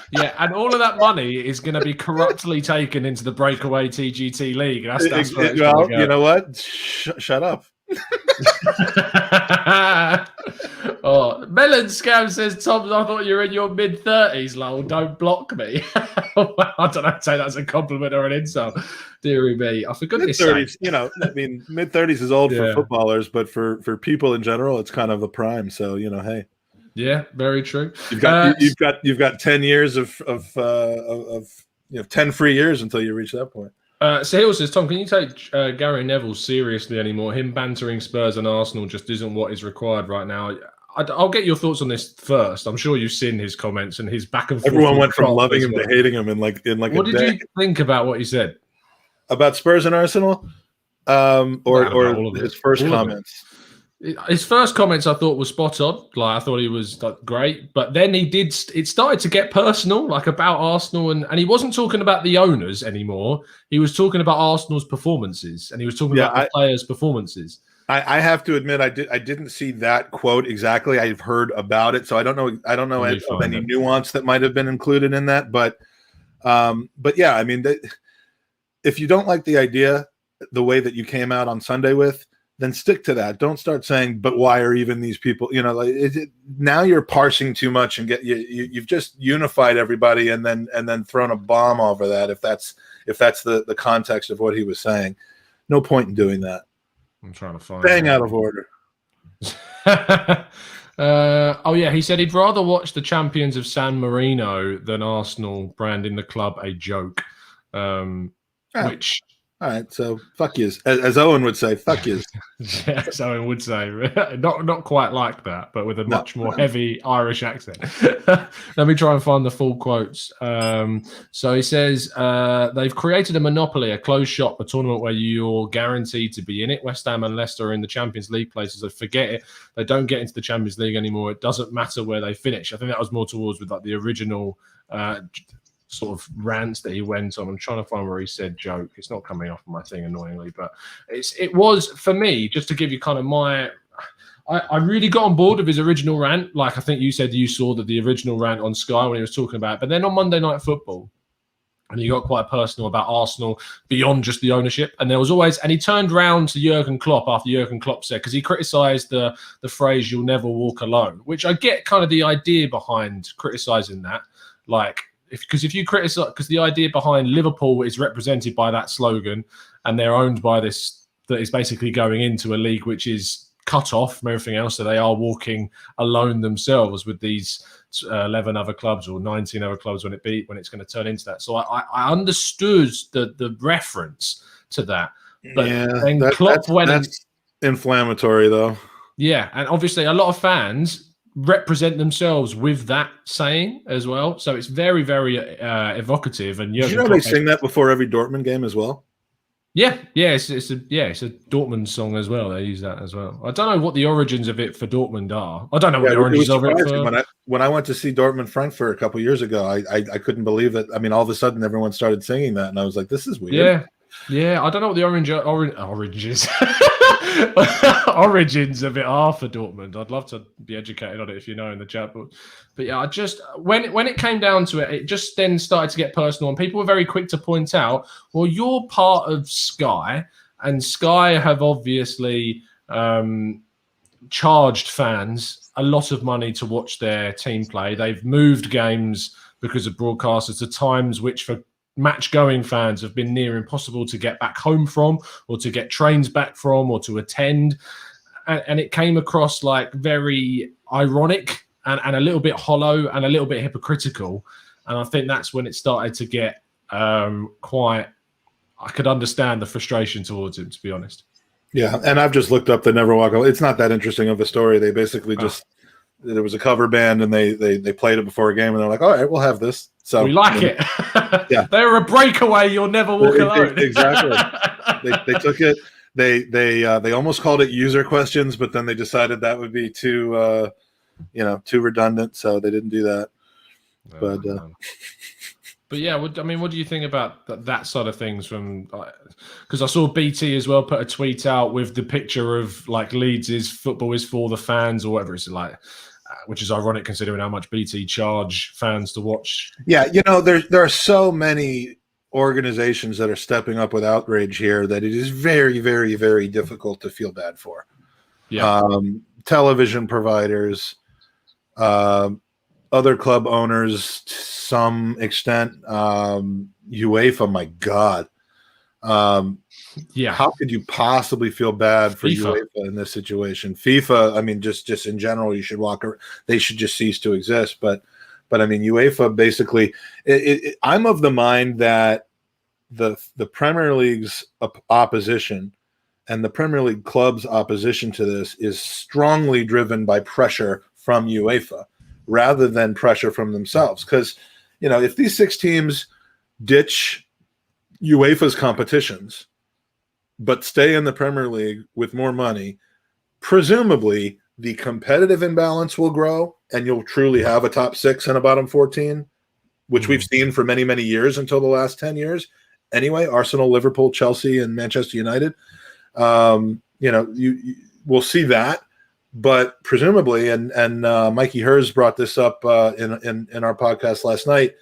Yeah, and all of that money is going to be corruptly taken into the breakaway TGT league. That's well, you know what? Shut up. Oh, Melon Scam says, Tom, I thought you were in your mid-30s, lol. Don't block me. I don't know if to say that's a compliment or an insult. Deary me. I forgot mid-30s, you know, I mean, mid-30s is old for footballers, but for people in general, it's kind of the prime. So, you know, hey. Yeah, very true. You've got 10 years of 10 free years until you reach that point. Sahil says, Tom, can you take Gary Neville seriously anymore? Him bantering Spurs and Arsenal just isn't what is required right now. I'll get your thoughts on this first. I'm sure you've seen his comments and his back and forth. Everyone went from loving him to hating him in like what a day. What did you think about what he said? About Spurs and Arsenal? Or his first comments? His first comments I thought was spot on. Like I thought he was great, but then it started to get personal, like about Arsenal, and he wasn't talking about the owners anymore. He was talking about Arsenal's performances, and he was talking about the players' performances. I have to admit I didn't see that quote exactly. I've heard about it, so I don't know any nuance that might have been included in that. But yeah, I mean, if you don't like the idea, the way that you came out on Sunday with, then stick to that. Don't start saying, "But why are even these people?" You know, like now you're parsing too much and you've just unified everybody and then thrown a bomb over that. If that's the context of what he was saying, no point in doing that. I'm trying to find. Bang out of order. Oh yeah, he said he'd rather watch the champions of San Marino than Arsenal branding the club a joke. Which. All right, so fuck yous, as Owen would say, fuck yous. Yes, Owen would say, not quite like that, but with a much more heavy Irish accent. Let me try and find the full quotes. So he says they've created a monopoly, a closed shop, a tournament where you're guaranteed to be in it. West Ham and Leicester are in the Champions League places. So forget it. They don't get into the Champions League anymore. It doesn't matter where they finish. I think that was more towards with like the original. Sort of rants that he went on. I'm trying to find where he said joke. It's not coming off my thing annoyingly, but it was for me, just to give you kind of I really got on board with his original rant. Like I think you said you saw the original rant on Sky when he was talking about it. But then on Monday Night Football, and he got quite personal about Arsenal beyond just the ownership. And there was always, and he turned round to Jurgen Klopp after Jurgen Klopp said, because he criticised the phrase "you'll never walk alone," which I get kind of the idea behind criticising that, like. Because if you criticize, because the idea behind Liverpool is represented by that slogan, and they're owned by this that is basically going into a league which is cut off from everything else, so they are walking alone themselves with these 11 other clubs or 19 other clubs when it's going to turn into that. So I understood the reference to that, but then Klopp that's inflammatory though. Yeah, and obviously a lot of fans represent themselves with that saying as well, so it's very, very evocative. And Did you know they sing that before every Dortmund game as well? Yeah, it's a Dortmund song as well. They use that as well. I don't know what the origins of it for Dortmund are. I don't know what the origins of it for. When I went to see Dortmund Frankfurt a couple years ago, I couldn't believe that. I mean, all of a sudden everyone started singing that, and I was like, "This is weird." Yeah. I don't know what the origins of it are for Dortmund. I'd love to be educated on it if you know in the chat. But yeah, I just when it came down to it, it just then started to get personal, and people were very quick to point out, well, you're part of Sky, and Sky have obviously charged fans a lot of money to watch their team play. They've moved games because of broadcasters to times which for match-going fans have been near impossible to get back home from, or to get trains back from, or to attend. And it came across like very ironic and a little bit hollow and a little bit hypocritical. And I think that's when it started to get quite... I could understand the frustration towards him, to be honest. Yeah, and I've just looked up the Never Walk Alone. It's not that interesting of a story. They basically just there was a cover band and they played it before a game and they're like, all right, we'll have this. So we like it. Yeah, they were a breakaway. You'll never walk alone. Exactly. They took it. They almost called it user questions, but then they decided that would be too too redundant, so they didn't do that. But yeah, what do you think about that side of things? From because I saw BT as well put a tweet out with the picture of like Leeds' football is for the fans or whatever it's like, which is ironic considering how much BT charge fans to watch. Yeah, there are so many organizations that are stepping up with outrage here that it is very, very, very difficult to feel bad for. Yeah, television providers, other club owners to some extent, UEFA. My God, yeah. How could you possibly feel bad for FIFA UEFA in this situation? FIFA, I mean, just in general, they should just cease to exist. But I mean, UEFA basically. I'm of the mind that the Premier League's opposition and the Premier League club's opposition to this is strongly driven by pressure from UEFA rather than pressure from themselves. Because, if these 6 teams ditch UEFA's competitions but stay in the Premier League with more money, presumably the competitive imbalance will grow and you'll truly have a top 6 and a bottom 14, which we've seen for many, many years until the last 10 years. Anyway, Arsenal, Liverpool, Chelsea, and Manchester United. You will see that. But presumably, and Mikey Hers brought this up in our podcast last night.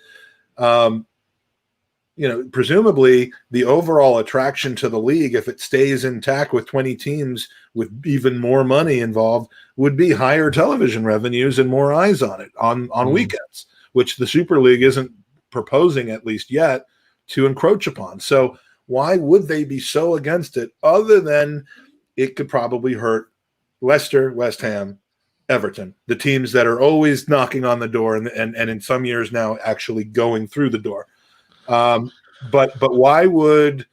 Presumably the overall attraction to the league, if it stays intact with 20 teams with even more money involved, would be higher television revenues and more eyes on it on weekends, which the Super League isn't proposing, at least yet, to encroach upon. So why would they be so against it, other than it could probably hurt Leicester, West Ham, Everton, the teams that are always knocking on the door and in some years now actually going through the door. But why would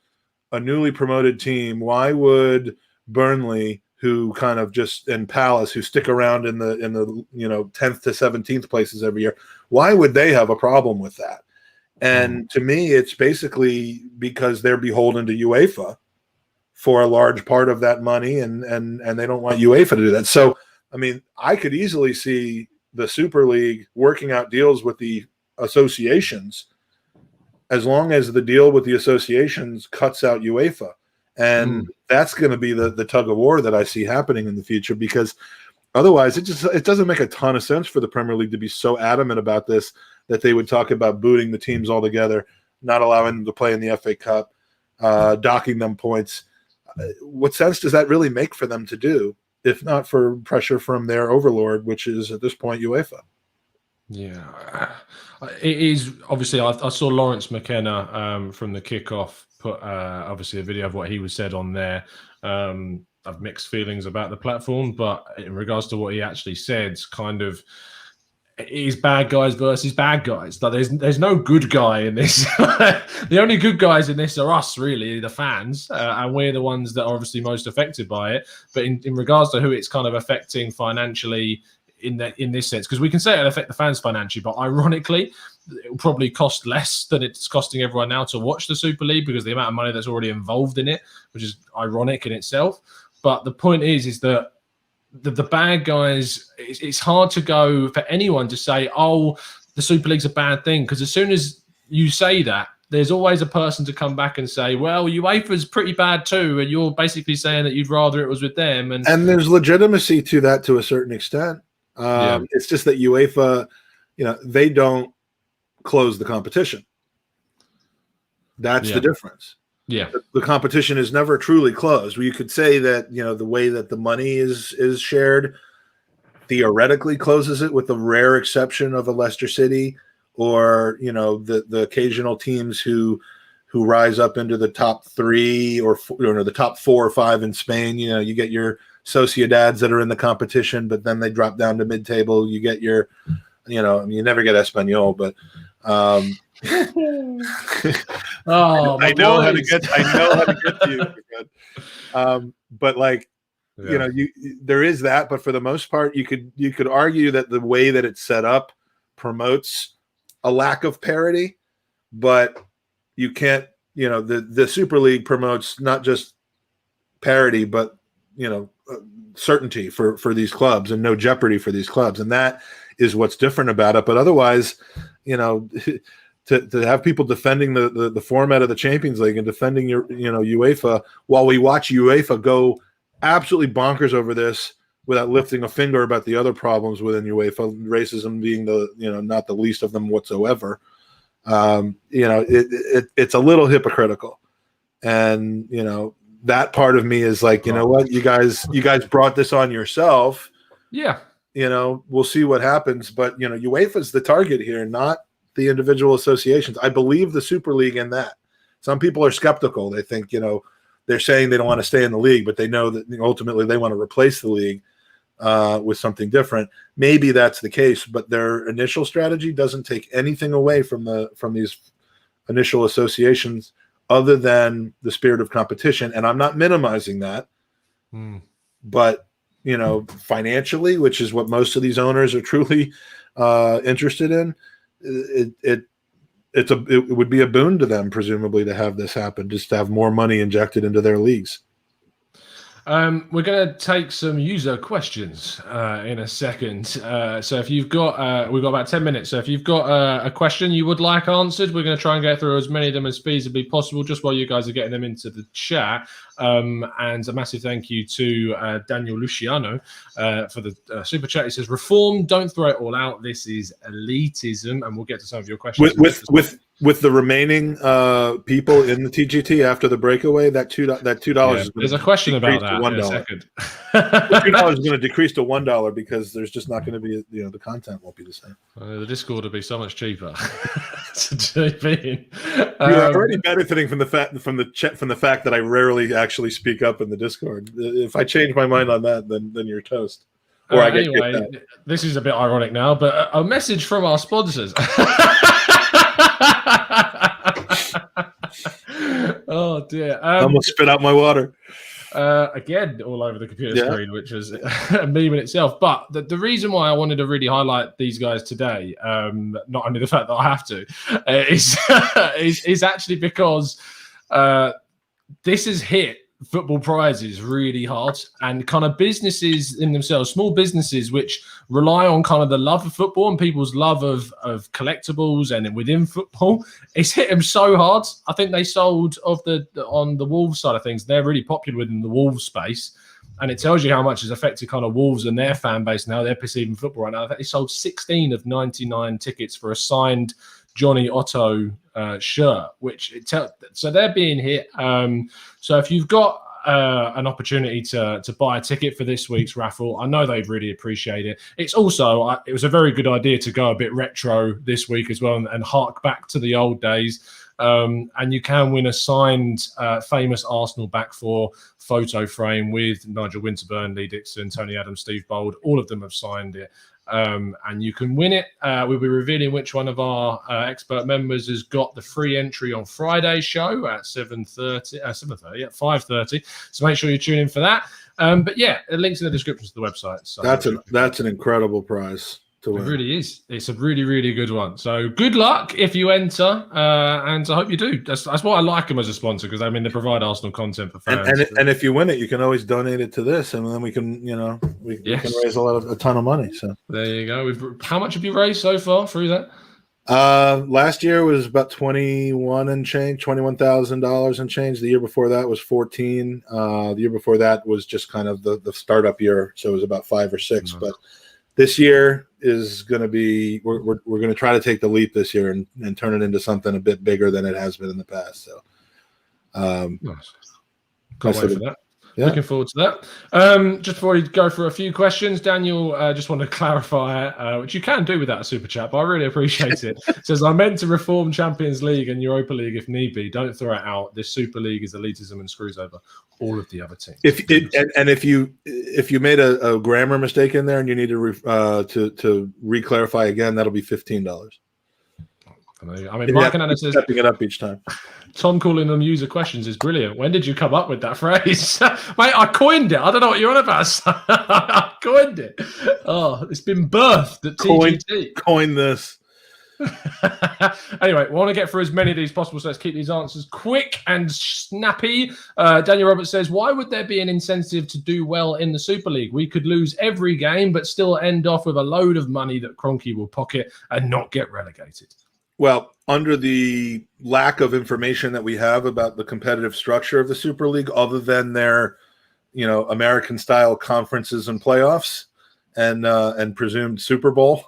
a newly promoted team, why would Burnley, who kind of just, and Palace, who stick around in the 10th to 17th places every year, why would they have a problem with that? And to me, it's basically because they're beholden to UEFA for a large part of that money, and they don't want UEFA to do that. So, I mean, I could easily see the Super League working out deals with the associations, as long as the deal with the associations cuts out UEFA. And that's going to be the tug of war that I see happening in the future, because otherwise it doesn't make a ton of sense for the Premier League to be so adamant about this that they would talk about booting the teams altogether, not allowing them to play in the FA Cup, docking them points. What sense does that really make for them to do, if not for pressure from their overlord, which is at this point UEFA? Yeah, it is. Obviously, I saw Lawrence McKenna from the kickoff put obviously a video of what he was said on there. I've mixed feelings about the platform, but in regards to what he actually said, kind of, it is bad guys versus bad guys. Like there's no good guy in this. The only good guys in this are us, really, the fans, and we're the ones that are obviously most affected by it. But in regards to who it's kind of affecting financially, in this sense, because we can say it'll affect the fans financially, but ironically, it'll probably cost less than it's costing everyone now to watch the Super League, because the amount of money that's already involved in it, which is ironic in itself. But the point is that the bad guys, it's hard to go for anyone to say, oh, the Super League's a bad thing, because as soon as you say that, there's always a person to come back and say, well, UEFA's pretty bad too, and you're basically saying that you'd rather it was with them. And there's legitimacy to that to a certain extent. It's just that UEFA, they don't close the competition. That's the difference. Yeah, the competition is never truly closed. You could say that the way that the money is shared theoretically closes it, with the rare exception of a Leicester City or the occasional teams who rise up into the top 3 or the top 4 or 5 in Spain. You get your Sociedads that are in the competition, but then they drop down to mid-table. You get your, you never get Espanyol, but Oh, I know how to get to you. But like, there is that. But for the most part, you could argue that the way that it's set up promotes a lack of parity, but you can't. The Super League promotes not just parity, but certainty for these clubs and no jeopardy for these clubs, and that is what's different about it. But otherwise, to have people defending the format of the Champions League and defending UEFA while we watch UEFA go absolutely bonkers over this without lifting a finger about the other problems within UEFA, racism being not the least of them whatsoever. It's a little hypocritical, and that part of me is like, what, you guys brought this on yourself. Yeah. We'll see what happens, but UEFA's the target here, not the individual associations. I believe the Super League in that. Some people are skeptical. They think, they're saying they don't want to stay in the league, but they know that ultimately they want to replace the league with something different. Maybe that's the case, but their initial strategy doesn't take anything away from these initial associations other than the spirit of competition. And I'm not minimizing that, but financially, which is what most of these owners are truly interested in, it would be a boon to them, presumably, to have this happen, just to have more money injected into their leagues. We're going to take some user questions in a second. So if you've got, we've got about 10 minutes. So if you've got a question you would like answered, we're going to try and get through as many of them as feasibly possible, just while you guys are getting them into the chat. And a massive thank you to Daniel Luciano for the super chat. He says, "Reform, don't throw it all out. This is elitism." And we'll get to some of your questions. With the remaining people in the TGT after the breakaway, that $2 is there's a question about that in a second. $2 is going to decrease to $1 because there's just not going to be, the content won't be the same. The Discord will be so much cheaper to be. You're already benefiting from the fact that I rarely actually speak up in the Discord. If I change my mind on that, then you're toast. Or anyway, this is a bit ironic now, but a message from our sponsors. Oh dear! I almost spit out my water. Again, all over the computer screen, which was a meme in itself. But the reason why I wanted to really highlight these guys today, not only the fact that I have to, is actually because this has hit football prizes really hard, and kind of businesses in themselves, small businesses which rely on kind of the love of football and people's love of collectibles and within football, it's hit them so hard. I think they sold on the Wolves side of things, they're really popular within the Wolves space, and it tells you how much has affected kind of Wolves and their fan base now. They're perceiving football right now. They sold 16 of 99 tickets for a signed Johnny Otto shirt, so they're being hit. So if you've got an opportunity to buy a ticket for this week's raffle, I know they'd really appreciate it. It's also it was a very good idea to go a bit retro this week as well and hark back to the old days. And you can win a signed famous Arsenal back four photo frame with Nigel Winterburn, Lee Dixon, Tony Adams, Steve Bold. All of them have signed it. And you can win it. We'll be revealing which one of our expert members has got the free entry on Friday's show at 5:30. So make sure you tune in for that. But yeah, the link's in the description to the website. So that's an incredible prize to win. It really is. It's a really, really good one. So good luck if you enter, and I hope you do. That's why I like them as a sponsor, because they provide Arsenal content for fans. And if you win it, you can always donate it to this, and then we can, we can raise a ton of money. So there you go. How much have you raised so far through that? Last year was about $21,000 and change. The year before that was 14. The year before that was just kind of the startup year, so it was about 5 or 6. Mm-hmm. But this year is going to be we're going to try to take the leap this year and turn it into something a bit bigger than it has been in the past. So, nice. Can't wait for that. Yeah. Looking forward to that. Just before we go for a few questions, Daniel, just want to clarify, which you can do without a super chat, but I really appreciate it. It says, I meant to reform Champions League and Europa League if need be. Don't throw it out. This Super League is elitism and screws over all of the other teams. If you made a grammar mistake in there and you need to re-clarify again, that'll be $15. I mean, Mike Canana says stepping it up each time. Tom calling them user questions is brilliant. When did you come up with that phrase? Mate, I coined it. I don't know what you're on about. I coined it. Oh, it's been birthed at TGT. Coin this. Anyway, we want to get through as many of these possible, so let's keep these answers quick and snappy. Daniel Roberts says, why would there be an incentive to do well in the Super League? We could lose every game, but still end off with a load of money that Kroenke will pocket and not get relegated. Well, under the lack of information that we have about the competitive structure of the Super League, other than their, American-style conferences and playoffs and presumed Super Bowl,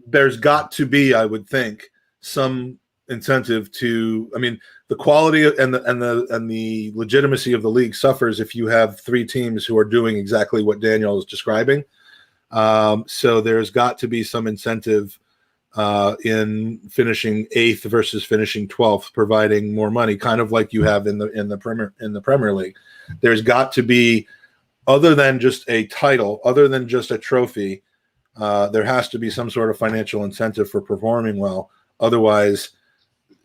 there's got to be, I would think, some incentive to. I mean, the quality and the legitimacy of the league suffers if you have three teams who are doing exactly what Daniel is describing. So there's got to be some incentive in finishing 8th versus finishing 12th, providing more money, kind of like you have in the Premier League. There's got to be, other than just a title, other than just a trophy. There has to be some sort of financial incentive for performing well. Otherwise,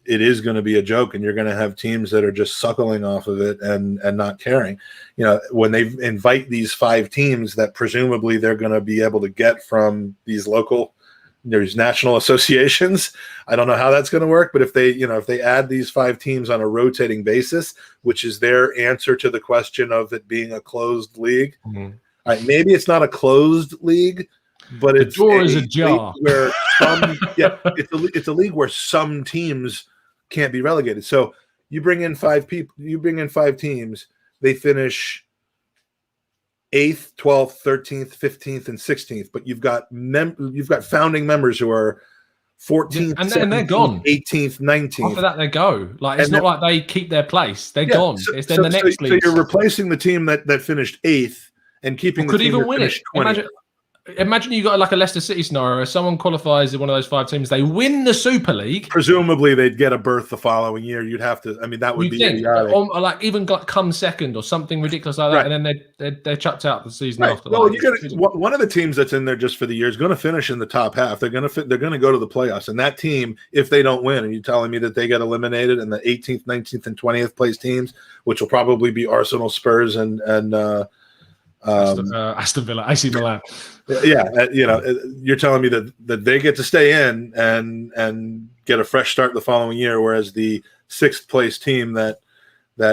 it is going to be a joke, and you're going to have teams that are just suckling off of it and not caring. When they invite these 5 teams that presumably they're going to be able to get from these national associations, I don't know how that's going to work. But if they add these 5 teams on a rotating basis, which is their answer to the question of it being a closed league, maybe it's not a closed league. But the door is ajar. Where it's a league where some teams can't be relegated. So you bring in 5 people. You bring in 5 teams. They finish 8th, 12th, 13th, 15th, and 16th. But you've got founding members who are 14th, and they're gone. 18th, 19th. After that, they go. It's not like they keep their place. They're gone. It's then the next league. So you're replacing the team that finished 8th and keeping the team that finished 20th. Imagine you got like a Leicester City scenario where someone qualifies in one of those 5 teams, they win the Super League. Presumably, they'd get a berth the following year. You'd have to. I mean, that would be idiotic. Or like even come second or something ridiculous like that, and then they're chucked out the season after. Well, one of the teams that's in there just for the year is going to finish in the top half. They're going to go to the playoffs, and that team, if they don't win, are you telling me that they get eliminated in the 18th, 19th, and 20th place teams, which will probably be Arsenal, Spurs, and Aston Villa, AC Milan. Yeah, you're telling me that they get to stay in and get a fresh start the following year, whereas the 6th place team that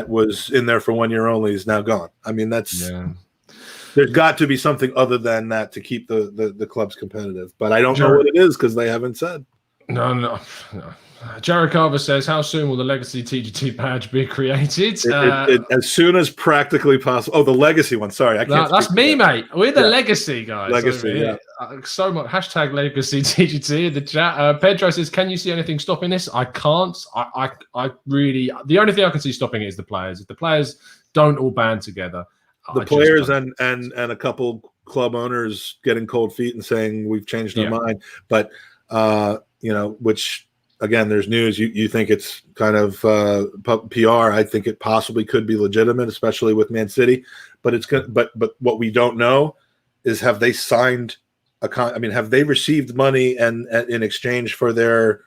was in there for 1 year only is now gone. I mean, there's got to be something other than that to keep the clubs competitive. But I don't know what it is because they haven't said. No. Jared Carver says, how soon will the Legacy TGT badge be created? As soon as practically possible. Oh, the Legacy one. Sorry, I can't. That's me, mate. We're the Legacy guys. Legacy, yeah. So much. Hashtag Legacy TGT in the chat. Pedro says, can you see anything stopping this? I can't. I really, the only thing I can see stopping it is the players. If the players don't all band together. The players and a couple club owners getting cold feet and saying, we've changed our mind. But, which... Again, there's news. You think it's kind of PR. I think it possibly could be legitimate, especially with Man City. But it's good. But what we don't know is, have they signed have they received money and in exchange for their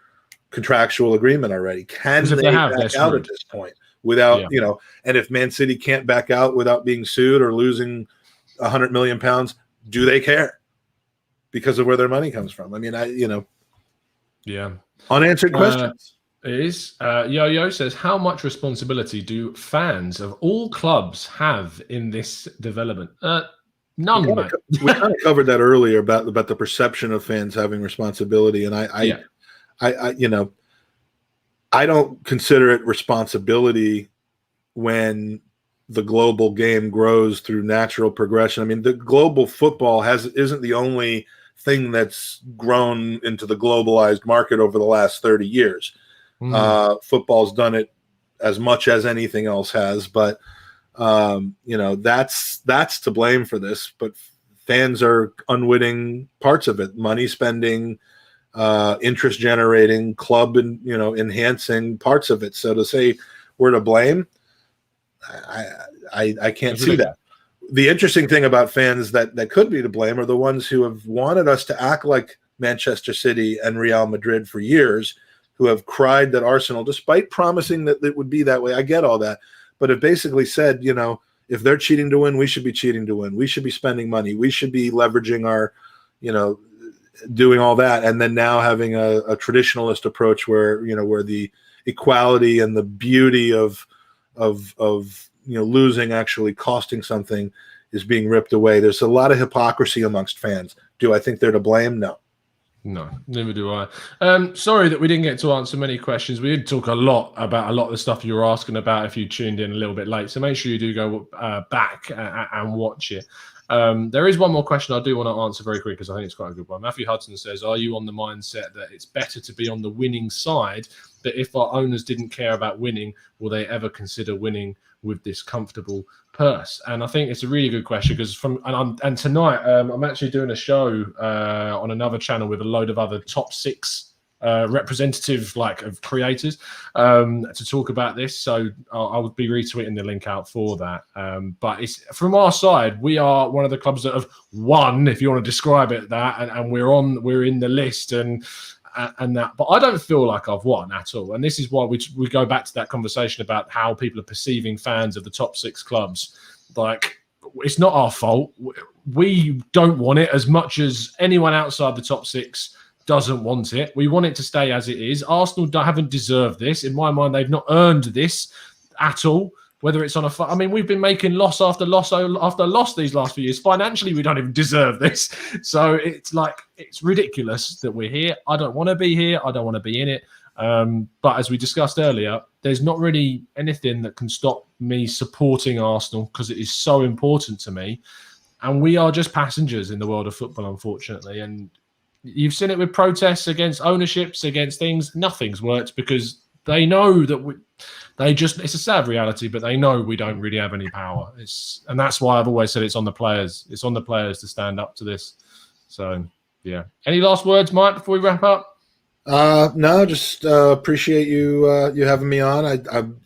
contractual agreement already? Can they back out at this point without And if Man City can't back out without being sued or losing £100 million, do they care because of where their money comes from? I mean, Yeah. Unanswered questions. It is. Yo-Yo says, how much responsibility do fans of all clubs have in this development? None, mate. We kind of covered that earlier about the perception of fans having responsibility. And I don't consider it responsibility when the global game grows through natural progression. I mean, the global football isn't the only thing that's grown into the globalized market over the last 30 years. Football's done it as much as anything else has, but that's to blame for this. But fans are unwitting parts of it: money spending, interest generating, club and enhancing parts of it. So to say we're to blame, I can't see that. The interesting thing about fans that could be to blame are the ones who have wanted us to act like Manchester City and Real Madrid for years, who have cried that Arsenal, despite promising that it would be that way, I get all that, but have basically said, if they're cheating to win, we should be cheating to win. We should be spending money. We should be leveraging our, doing all that. And then now having a traditionalist approach where the equality and the beauty of losing actually costing something is being ripped away. There's a lot of hypocrisy amongst fans. Do I think they're to blame? No, never do I. Sorry that we didn't get to answer many questions. We did talk a lot about a lot of the stuff you were asking about if you tuned in a little bit late. So make sure you do go back and watch it. There is one more question I do want to answer very quick because I think it's quite a good one. Matthew Hudson says, are you on the mindset that it's better to be on the winning side, that if our owners didn't care about winning, will they ever consider winning with this comfortable purse? And I think it's a really good question because and tonight I'm actually doing a show on another channel with a load of other top 6 representative of creators to talk about this. So I would be retweeting the link out for that. But it's from our side, we are one of the clubs that have won, if you want to describe it that, and we're in the list and that. But I don't feel like I've won at all. And this is why we go back to that conversation about how people are perceiving fans of the top 6 clubs. It's not our fault. We don't want it as much as anyone outside the top 6 doesn't want it. We want it to stay as it is. Arsenal haven't deserved this. In my mind, they've not earned this at all. Whether it's on we've been making loss after loss after loss these last few years. Financially, we don't even deserve this. So it's ridiculous that we're here. I don't want to be here. I don't want to be in it. But as we discussed earlier, there's not really anything that can stop me supporting Arsenal because it is so important to me. And we are just passengers in the world of football, unfortunately. And you've seen it with protests against ownerships, against things. Nothing's worked because they know that it's a sad reality, but they know we don't really have any power. And that's why I've always said it's on the players. It's on the players to stand up to this. So, yeah. Any last words, Mike, before we wrap up? No, just appreciate you having me on.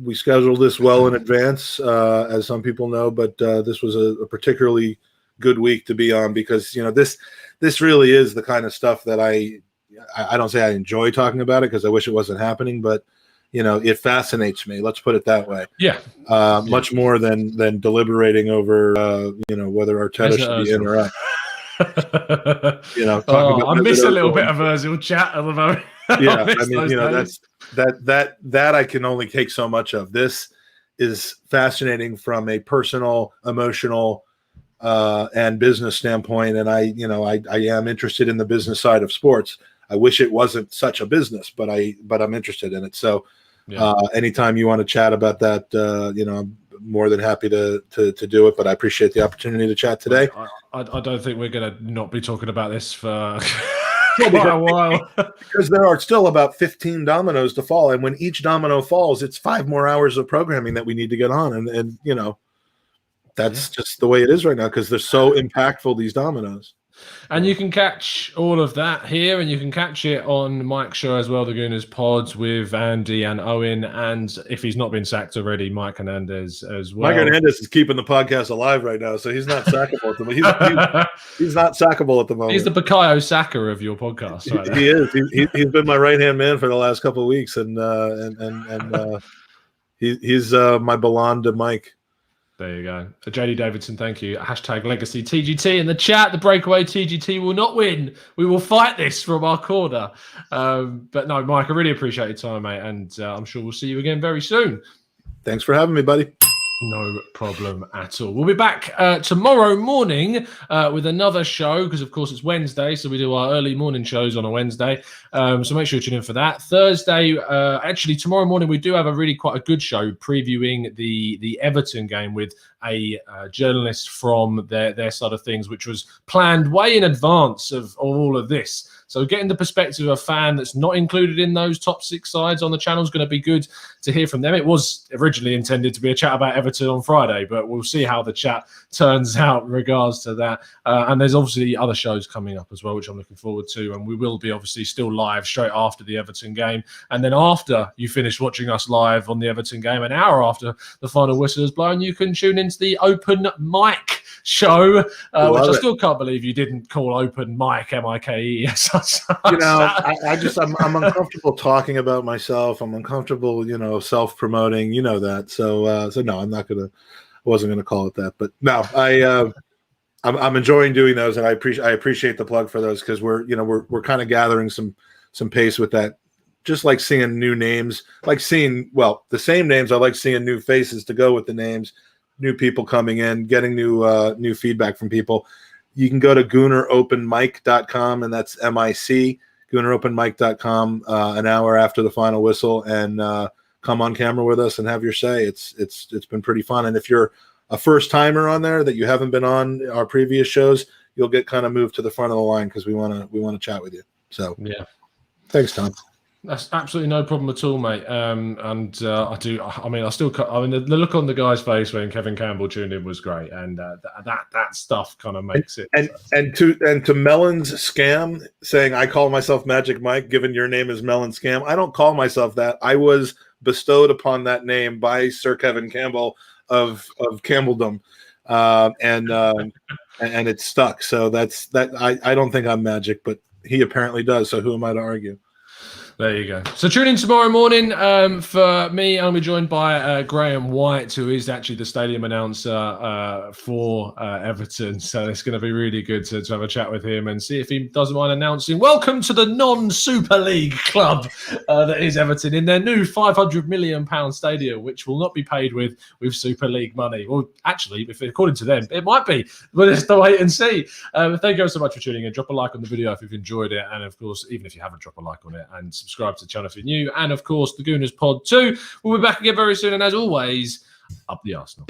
We scheduled this well in advance, as some people know, but this was a particularly good week to be on because this really is the kind of stuff that I don't say I enjoy talking about it because I wish it wasn't happening, but it fascinates me. Let's put it that way. Yeah. Much more than deliberating over whether Arteta should be in or out. I miss a little bit of Ozil chat at the moment. Yeah, that I can only take so much of. This is fascinating from a personal, emotional, and business standpoint, and I am interested in the business side of sports. I wish it wasn't such a business, but I'm interested in it. So, anytime you want to chat about that, I'm more than happy to do it. But I appreciate the opportunity to chat today. I don't think we're going to not be talking about this for quite a while because there are still about 15 dominoes to fall, and when each domino falls, it's 5 more hours of programming that we need to get on, and that's just the way it is right now because they're so impactful, these dominoes. And you can catch all of that here, and you can catch it on Mike's show as well, the Gooners Pods with Andy and Owen, and if he's not been sacked already, Mike Hernandez as well. Mike Hernandez is keeping the podcast alive right now, so he's not sackable at the moment. He's not sackable at the moment. He's the Bukayo Saka of your podcast. Right? He is. He's been my right-hand man for the last couple of weeks, and he's my Belanda Mike. There you go. JD Davidson, thank you. Hashtag legacy TGT in the chat. The breakaway TGT will not win. We will fight this from our corner. But no, Mike, I really appreciate your time, mate. And I'm sure we'll see you again very soon. Thanks for having me, buddy. No problem at all. We'll be back tomorrow morning with another show because, of course, it's Wednesday, so we do our early morning shows on a Wednesday. So make sure you tune in for that. Thursday, actually, tomorrow morning, we do have quite a good show previewing the Everton game with a journalist from their side of things, which was planned way in advance of all of this. So getting the perspective of a fan that's not included in those top 6 sides on the channel is going to be good to hear from them. It was originally intended to be a chat about Everton on Friday, but we'll see how the chat turns out in regards to that. And there's obviously other shows coming up as well, which I'm looking forward to. And we will be obviously still live straight after the Everton game. And then after you finish watching us live on the Everton game, an hour after the final whistle is blown, you can tune into the open mic show, which I it. still can't believe you didn't call open mic, M-I-K-E. I'm uncomfortable talking about myself. I'm uncomfortable, self-promoting. You know that. So no, I wasn't gonna call it that. But no, I'm enjoying doing those, and I appreciate the plug for those, because we're kind of gathering some pace with that. Just like seeing new names, the same names. I like seeing new faces to go with the names, new people coming in, getting new feedback from people. You can go to GoonerOpenMic.com, and that's MIC, GoonerOpenMic.com, an hour after the final whistle, and come on camera with us and have your say. It's been pretty fun. And if you're a first timer on there that you haven't been on our previous shows, you'll get kind of moved to the front of the line, because we want to chat with you. So yeah, thanks, Tom. That's absolutely no problem at all, mate. The look on the guy's face when Kevin Campbell tuned in was great, and that stuff kind of makes it. And to Melon's scam saying, I call myself Magic Mike, given your name is Melon Scam. I don't call myself that. I was bestowed upon that name by Sir Kevin Campbell of Campbelldom, and it stuck. So that's that. I don't think I'm magic, but he apparently does. So who am I to argue? There you go. So tune in tomorrow morning for me. I'll be joined by Graham White, who is actually the stadium announcer for Everton. So it's going to be really good to have a chat with him and see if he doesn't mind announcing, welcome to the non-Super League club that is Everton, in their new £500 million stadium, which will not be paid with Super League money. Well, actually, if according to them, it might be. But it's to wait and see. Thank you so much for tuning in. Drop a like on the video if you've enjoyed it. And, of course, even if you haven't, drop a like on it. And subscribe to the channel if you're new, and of course the Gooners Pod too. We'll be back again very soon, and as always, up the Arsenal.